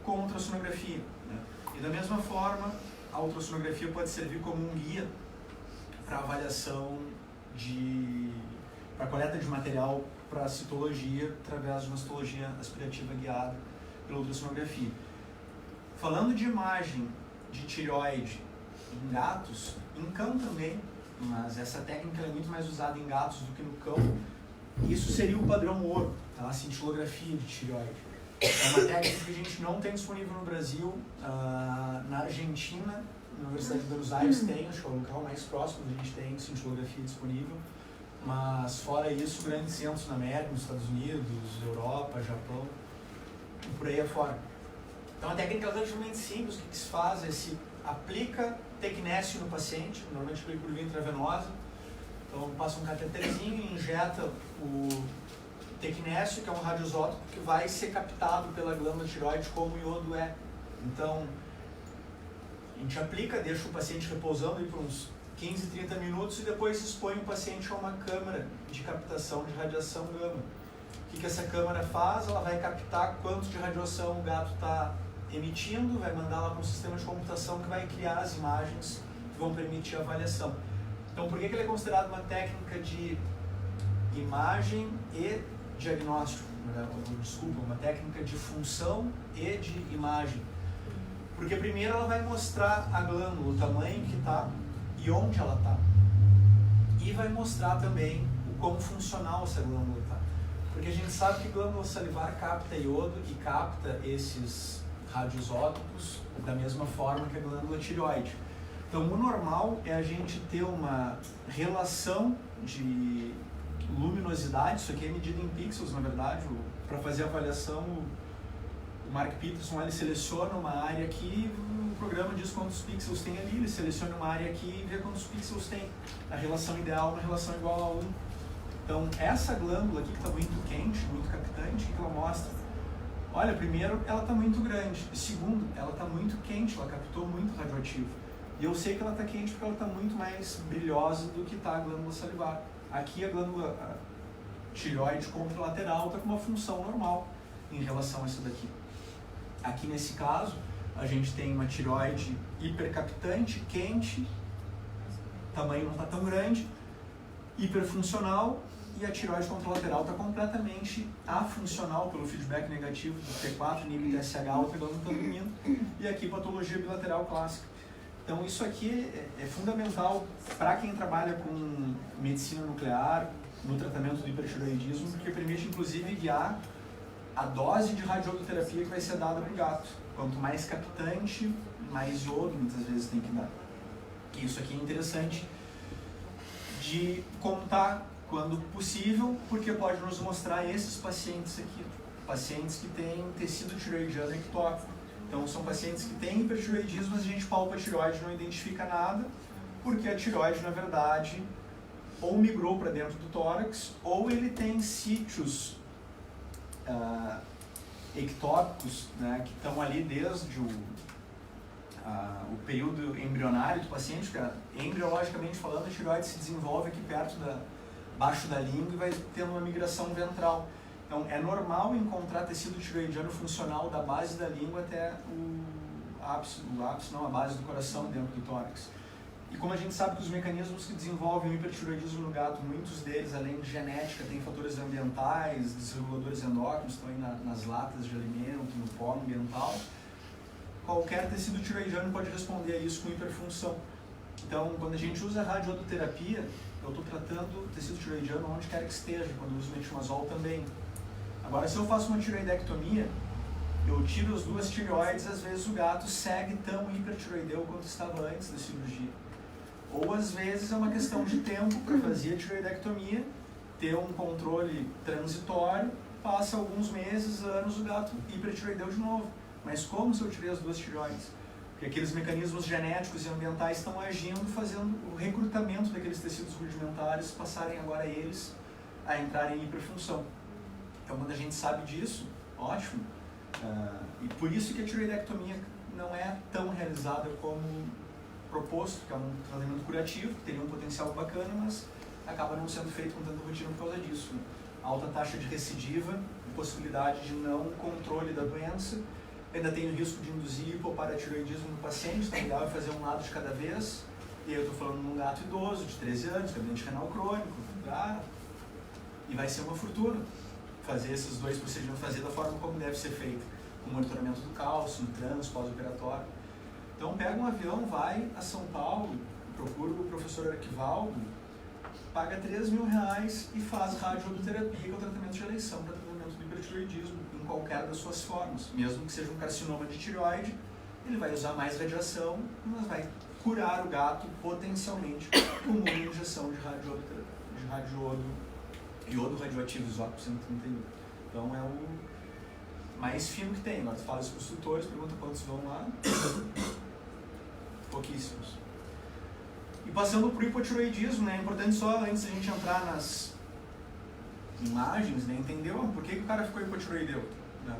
C: com ultrassonografia, né? E da mesma forma, a ultrassonografia pode servir como um guia para avaliação para coleta de material para citologia, através de uma citologia aspirativa guiada pela ultrassonografia. Falando de imagem de tireoide em gatos, em cão também, mas essa técnica é muito mais usada em gatos do que no cão. Isso seria o padrão ouro, a cintilografia de tireoide. É uma técnica que a gente não tem disponível no Brasil. Na Argentina, na Universidade de Buenos Aires tem, acho que é o local mais próximo que a gente tem cintilografia disponível. Mas fora isso, grandes centros na América, nos Estados Unidos, Europa, Japão, e por aí afora. Então a técnica é relativamente simples. O que se faz é se aplica tecnésio no paciente, normalmente aplica por via intravenosa. Então passa um cateterzinho e injeta o tecnésio, que é um radioisótopo que vai ser captado pela glândula tireoide como o iodo é. Então a gente aplica, deixa o paciente repousando aí por uns 15, 30 minutos e depois expõe o paciente a uma câmara de captação de radiação gama. O que essa câmara faz? Ela vai captar quanto de radiação o gato está emitindo, vai mandar lá para um sistema de computação que vai criar as imagens que vão permitir a avaliação. Então, por que ele é considerado uma técnica de imagem e diagnóstico? Desculpa, uma técnica de função e de imagem. Porque primeiro ela vai mostrar a glândula, o tamanho que está e onde ela está. E vai mostrar também o quão funcional essa glândula está. Porque a gente sabe que a glândula salivar capta iodo e capta esses radioisótopos da mesma forma que a glândula tireoide. Então, o normal é a gente ter uma relação de luminosidade, isso aqui é medido em pixels, na verdade. Para fazer a avaliação, o Mark Peterson ele seleciona uma área aqui, o programa diz quantos pixels tem ali, ele seleciona uma área aqui e vê quantos pixels tem. A relação ideal é uma relação igual a 1. Então, essa glândula aqui que está muito quente, muito captante, o que ela mostra? Olha, primeiro, ela está muito grande. E segundo, ela está muito quente, ela captou muito radioativo. E eu sei que ela está quente porque ela está muito mais brilhosa do que está a glândula salivar. Aqui a glândula tireoide contralateral está com uma função normal em relação a essa daqui. Aqui nesse caso, a gente tem uma tireoide hipercaptante, quente, tamanho não está tão grande, hiperfuncional, e a tireoide contralateral está completamente afuncional pelo feedback negativo do T4, nível de TSH, outra glândula está dormindo, e aqui patologia bilateral clássica. Então isso aqui é fundamental para quem trabalha com medicina nuclear, no tratamento do hipertireoidismo, porque permite inclusive guiar a dose de radioterapia que vai ser dada para o gato. Quanto mais captante, mais iodo muitas vezes tem que dar. E isso aqui é interessante de contar quando possível, porque pode nos mostrar esses pacientes aqui, pacientes que têm tecido tireoidiano ectópico. Então são pacientes que têm hipertireoidismo, mas a gente palpa a tireoide e não identifica nada, porque a tireoide, na verdade, ou migrou para dentro do tórax, ou ele tem sítios ectópicos, né, que estão ali desde o período embrionário do paciente, que embriologicamente falando, a tireoide se desenvolve aqui perto abaixo da língua e vai tendo uma migração ventral. Então é normal encontrar tecido tireoidiano funcional da base da língua até a base do coração dentro do tórax. E como a gente sabe que os mecanismos que desenvolvem o hipertireoidismo no gato, muitos deles, além de genética, tem fatores ambientais, desreguladores endócrinos, estão aí nas latas de alimento, no pó ambiental. Qualquer tecido tireoidiano pode responder a isso com hiperfunção. Então, quando a gente usa a radioterapia, eu estou tratando o tecido tireoidiano onde quer que esteja, quando eu uso metilmazol também. Agora, se eu faço uma tireoidectomia, eu tiro as duas tireoides, às vezes o gato segue tão hipertireoideu quanto estava antes da cirurgia. Ou às vezes é uma questão de tempo para fazer a tireoidectomia, ter um controle transitório, passa alguns meses, anos, o gato hipertireoideu de novo. Mas como se eu tirei as duas tireoides? Porque aqueles mecanismos genéticos e ambientais estão agindo, fazendo o recrutamento daqueles tecidos rudimentares, passarem agora eles a entrarem em hiperfunção. Então, quando a gente sabe disso, ótimo. E por isso que a tireoidectomia não é tão realizada como proposto, que é um tratamento curativo, que teria um potencial bacana, mas acaba não sendo feito com tanta rotina por causa disso. Alta taxa de recidiva, possibilidade de não controle da doença, ainda tem o risco de induzir hipoparatireoidismo no paciente, então ideal é fazer um lado de cada vez, e aí eu estou falando de um gato idoso, de 13 anos, com doente renal crônico, e vai ser uma fortuna fazer esses dois procedimentos, fazer da forma como deve ser feito, com monitoramento do cálcio, no trans, pós-operatório. Então pega um avião, vai a São Paulo, procura o professor Arquivaldo, paga R$3.000 e faz radioterapia, que é o tratamento de eleição para tratamento do hipertireoidismo, em qualquer das suas formas. Mesmo que seja um carcinoma de tireoide, ele vai usar mais radiação, mas vai curar o gato potencialmente com uma injeção de iodo radioativo, isótopo 131. Então é o mais fino que tem. Agora tu fala isso para os tutores, pergunta quantos vão lá. Pouquíssimos. E passando para o hipotireoidismo, né, é importante só, antes da gente entrar nas imagens, né, entender por que o cara ficou hipotireoideu. Né?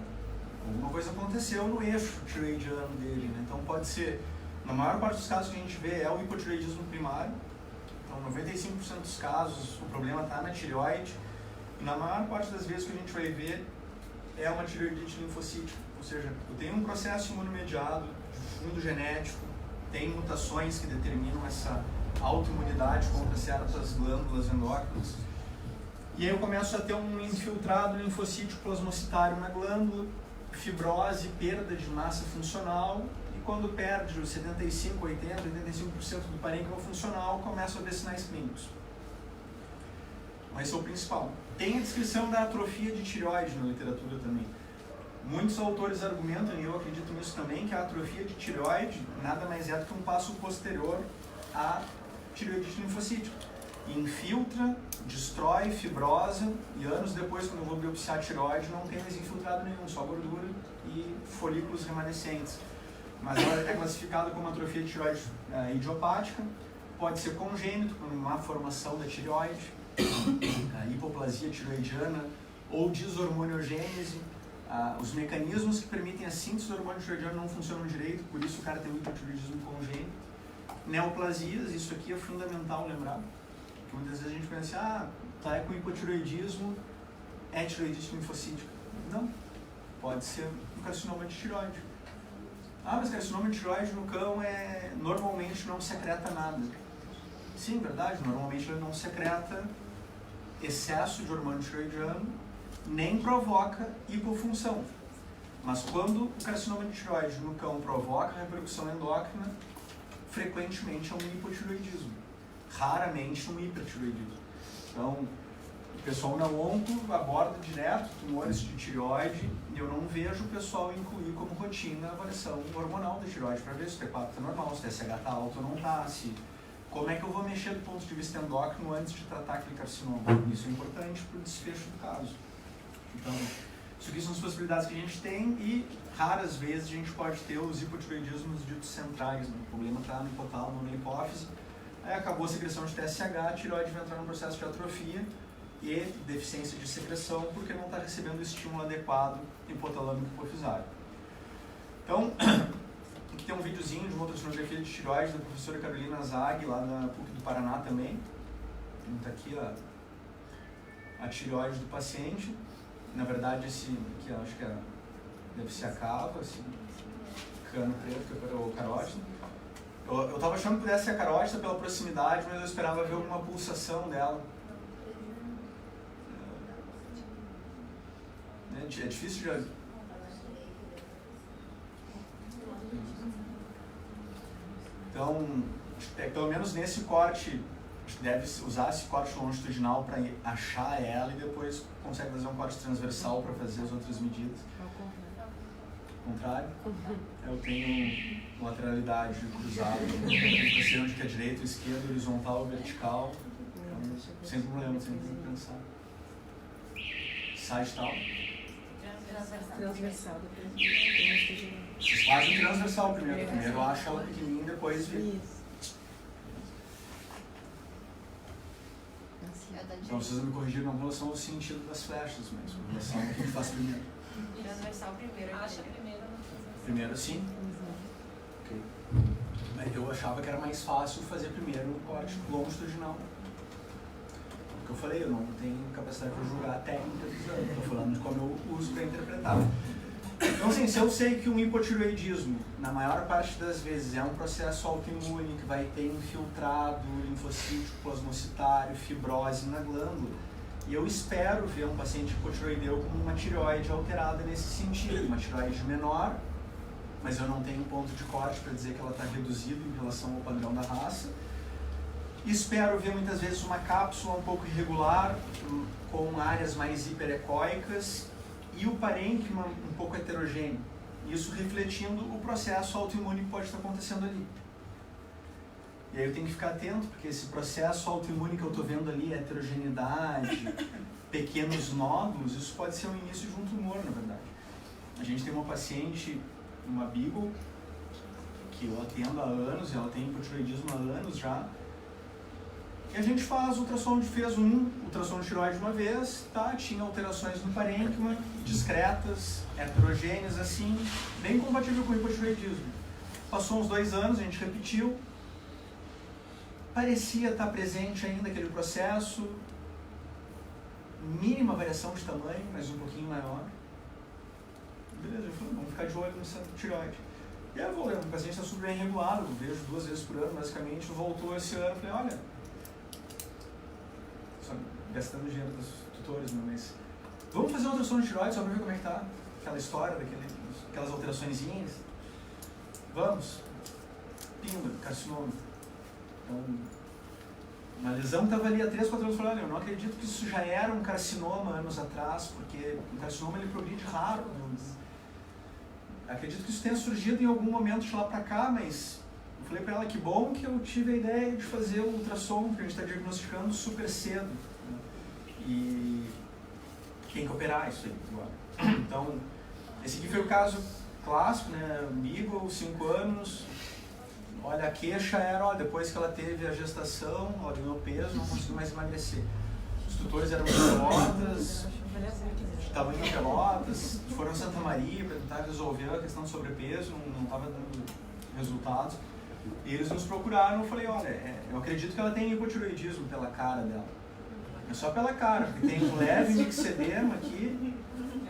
C: Alguma coisa aconteceu no eixo tireoidiano dele. Né? Então pode ser, na maior parte dos casos que a gente vê, é o hipotireoidismo primário. Então 95% dos casos o problema está na tireoide. E na maior parte das vezes que a gente vai ver é uma tireoidite linfocítica. Ou seja, eu tenho um processo imunomediado, de fundo genético, tem mutações que determinam essa autoimunidade contra certas glândulas endócrinas. E aí eu começo a ter um infiltrado linfocítico plasmocitário na glândula, fibrose, perda de massa funcional, e quando perde os 75%, 80%, 85% do parênquima funcional, começa a ver sinais clínicos. Mas esse é o principal. Tem a descrição da atrofia de tireoide na literatura também. Muitos autores argumentam, e eu acredito nisso também, que a atrofia de tireoide nada mais é do que um passo posterior à tireoidite linfocítica. Infiltra, destrói, fibrosa, e anos depois, quando eu vou biopsiar a tireoide, não tem mais infiltrado nenhum, só gordura e folículos remanescentes. Mas ela é classificada como atrofia de tireoide idiopática, pode ser congênito, com uma formação da tireoide, hipoplasia tireoidiana ou deshormoniogênese. Os mecanismos que permitem a síntese do hormônio tireoidiano não funcionam direito, por isso o cara tem um hipotireoidismo congênito. Neoplasias, isso aqui é fundamental lembrar, porque muitas vezes a gente pensa, tá com hipotireoidismo, é tireoidite linfocítica. Não, pode ser um carcinoma de tireoide. Mas carcinoma de tireoide no cão normalmente não secreta nada. Sim, verdade, normalmente ele não secreta excesso de hormônio tireoidiano, nem provoca hipofunção. Mas quando o carcinoma de tireoide no cão provoca repercussão endócrina, frequentemente é um hipotireoidismo, raramente um hipertireoidismo. Então, o pessoal na onco aborda direto tumores de tireoide e eu não vejo o pessoal incluir como rotina a avaliação hormonal da tireoide para ver se o T4 está normal, se o TSH está alto ou não está, se como é que eu vou mexer do ponto de vista endócrino antes de tratar aquele carcinoma? Isso é importante para o desfecho do caso. Então, isso aqui são as possibilidades que a gente tem e raras vezes a gente pode ter os hipotireoidismos ditos centrais, né? O problema está no hipotálamo, na hipófise, aí acabou a secreção de TSH, a tireoide vai entrar num processo de atrofia e deficiência de secreção porque não está recebendo o estímulo adequado hipotalâmico hipofisário. Então, aqui tem um videozinho de uma ultrassonografia de tireoide da professora Carolina Zag, lá na PUC do Paraná também. Está aqui a tireoide do paciente. Na verdade, esse aqui eu acho que deve ser a cava, esse cano preto, que é o carótido. Eu estava achando que pudesse ser a carótida pela proximidade, mas eu esperava ver alguma pulsação dela. É difícil de... Então, pelo menos nesse corte, a gente deve usar esse corte longitudinal para achar ela e depois consegue fazer um corte transversal para fazer as outras medidas. Ao contrário? Eu tenho lateralidade cruzada, eu sei onde que é direito, esquerdo, horizontal, vertical. Então, sem problema, sem pensar. Sagital.
D: Transversal.
C: Vocês fazem transversal primeiro. Primeiro acha ela pequenininha, depois vê. Então vocês me corrigiram em relação ao sentido das flechas, mas em relação ao que faz primeiro.
A: Transversal primeiro. Acha primeiro.
C: Primeiro sim? Ok. Mas eu achava que era mais fácil fazer primeiro o corte longitudinal. Porque eu falei, eu não tenho capacidade para julgar a técnica do exame. Estou falando de como eu uso para interpretar. Então, assim, se eu sei que um hipotireoidismo, na maior parte das vezes, é um processo autoimune que vai ter infiltrado linfocítico, plasmocitário, fibrose na glândula, e eu espero ver um paciente hipotireoideu com uma tireoide alterada nesse sentido, uma tireoide menor, mas eu não tenho ponto de corte para dizer que ela está reduzida em relação ao padrão da raça. Espero ver muitas vezes uma cápsula um pouco irregular, com áreas mais hiperecóicas, e o parênquima um pouco heterogêneo. Isso refletindo o processo autoimune que pode estar acontecendo ali. E aí eu tenho que ficar atento, porque esse processo autoimune que eu estou vendo ali, heterogeneidade, pequenos nódulos, isso pode ser o início de um tumor, na verdade. A gente tem uma paciente, uma Beagle, que eu atendo há anos, e ela tem hipotireoidismo há anos já, e a gente faz ultrassom, fez um ultrassom de tireoide uma vez, tá? Tinha alterações no parênquima, discretas, heterogêneas, assim, bem compatível com o hipotireoidismo. Passou uns 2 anos, a gente repetiu, parecia estar presente ainda aquele processo, mínima variação de tamanho, mas um pouquinho maior. Beleza, eu falei, vamos ficar de olho no centro de tireoide. E aí eu vou, o paciente está super bem regulado, eu vejo 2 vezes por ano, basicamente, voltou esse ano, eu falei, olha, só gastando dinheiro dos tutores, né, mas vamos fazer uma ultrassom de tireoide só para ver como é que tá aquela história, aquelas alteraçõezinhas. Vamos. Pimba, carcinoma. Então, uma lesão estava ali há 3, 4 anos, eu falei, olha, eu não acredito que isso já era um carcinoma anos atrás, porque o carcinoma ele progride raro. Acredito que isso tenha surgido em algum momento de lá para cá, mas eu falei para ela que bom que eu tive a ideia de fazer o ultrassom, porque a gente está diagnosticando super cedo. Né? E tem que operar isso aí agora. Então, esse aqui foi o caso clássico, né? Beagle, 5 anos. Olha, a queixa era, ó, depois que ela teve a gestação, ela ganhou peso, não conseguiu mais emagrecer. Os tutores eram de Pelotas, estavam em Pelotas, foram em Santa Maria para tentar resolver a questão do sobrepeso, não estava dando resultados. E eles nos procuraram, eu falei, olha, eu acredito que ela tem hipotireoidismo pela cara dela. É só pela cara, porque tem um leve mixedema aqui,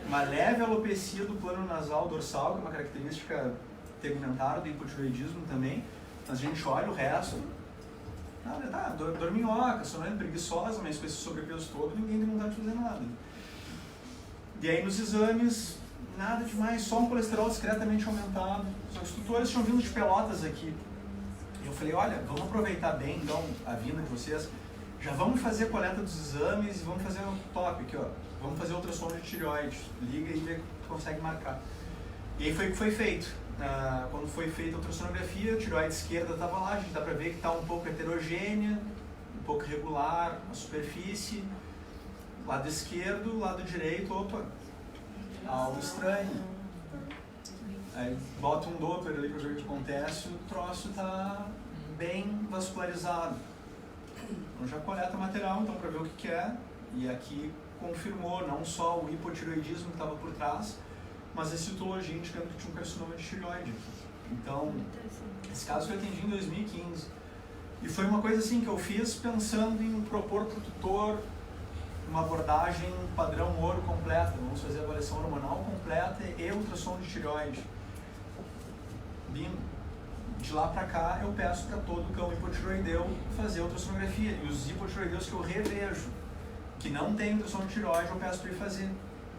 C: uma leve alopecia do plano nasal dorsal, que é uma característica tegmentar do hipotireoidismo também. Mas a gente olha o resto, nada, tá, dorminhoca, sonolenta, preguiçosa, mas com esse sobrepeso todo, ninguém tem vontade de fazer nada. E aí nos exames, nada demais, só um colesterol discretamente aumentado. Só que os tutores tinham vindo de Pelotas aqui. E eu falei, olha, vamos aproveitar bem então a vinda de vocês, já vamos fazer a coleta dos exames e vamos fazer o top aqui, ó. Vamos fazer ultrassom de tireoide, liga e vê que consegue marcar. E aí foi o que foi feito. quando foi feita a ultrassonografia, a tireoide esquerda estava lá, a gente dá para ver que está um pouco heterogênea, um pouco irregular, a superfície, lado esquerdo, lado direito, opa, algo estranho. Aí bota um Doppler ali para ver o que acontece, o troço está bem vascularizado. Então já coleta material então para ver o que é, e aqui confirmou não só o hipotireoidismo que estava por trás, mas a citologia indicando que tinha um carcinoma de tireoide. Então, esse caso foi atendido em 2015. E foi uma coisa assim que eu fiz pensando em propor para o tutor uma abordagem padrão ouro completa. Vamos fazer a avaliação hormonal completa e ultrassom de tireoide. De lá para cá, eu peço para todo cão hipotireoideu fazer ultrassonografia. E os hipotireoideus que eu revejo, que não tem ultrassom de tireoide, eu peço para ele fazer.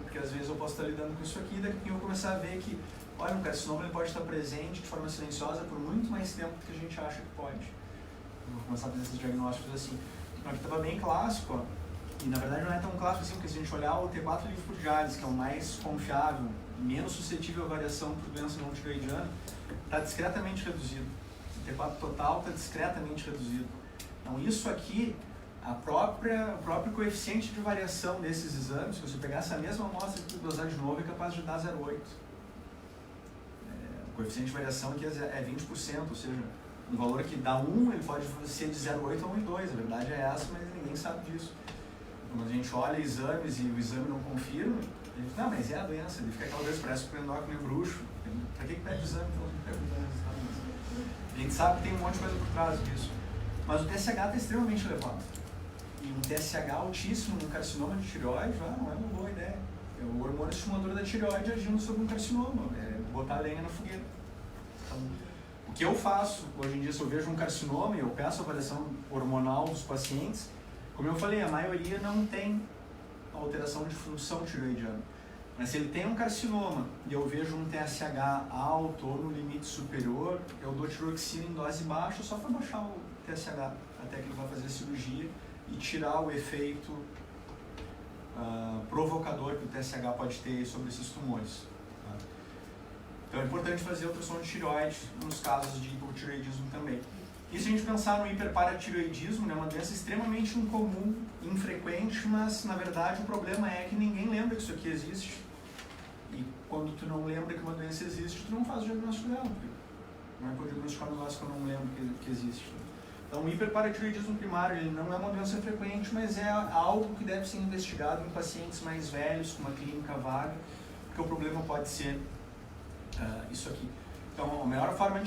C: Porque às vezes eu posso estar lidando com isso aqui, daqui a pouco eu vou começar a ver que, olha, um carcinoma ele pode estar presente de forma silenciosa por muito mais tempo do que a gente acha que pode. Eu vou começar a fazer esses diagnósticos assim. Então aqui estava bem clássico, ó. E na verdade não é tão clássico assim, porque se a gente olhar o T4 livre por diálise, que é o mais confiável, menos suscetível à variação por doença não tireoidiana, está discretamente reduzido. O T4 total está discretamente reduzido. Então isso aqui, o próprio coeficiente de variação desses exames, se você pegar essa mesma amostra e dosar de novo, é capaz de dar 0,8. O coeficiente de variação aqui é 20%, ou seja, um valor que dá 1, ele pode ser de 0,8 a 1,2. A verdade é essa, mas ninguém sabe disso. Quando a gente olha exames e o exame não confirma, a gente diz, não, mas é a doença. Ele fica aquela vez, parece que o endócrino é bruxo. Para que pede exame? Então, não pergunta resultado. A gente sabe que tem um monte de coisa por trás disso. Mas o TSH está extremamente elevado. E um TSH altíssimo num carcinoma de tireoide, não é uma boa ideia. É o hormônio estimulador da tireoide agindo sobre um carcinoma, é botar lenha na fogueira. Então, o que eu faço hoje em dia, se eu vejo um carcinoma e eu peço a avaliação hormonal dos pacientes, como eu falei, a maioria não tem alteração de função tireoidiana. Mas se ele tem um carcinoma e eu vejo um TSH alto ou no limite superior, eu dou tiroxina em dose baixa só para baixar o TSH, até que ele vai fazer a cirurgia e tirar o efeito provocador que o TSH pode ter sobre esses tumores. Tá? Então é importante fazer ultrassom de tireoide nos casos de hipotireoidismo também. E se a gente pensar no hiperparatireoidismo, é uma doença extremamente incomum, infrequente, mas na verdade o problema é que ninguém lembra que isso aqui existe. E quando tu não lembra que uma doença existe, tu não faz o diagnóstico dela. Não é por diagnosticar um negócio que eu não lembro que existe. Então o hiperparatireoidismo primário ele não é uma doença frequente, mas é algo que deve ser investigado em pacientes mais velhos, com uma clínica vaga, porque o problema pode ser isso aqui. Então a melhor forma de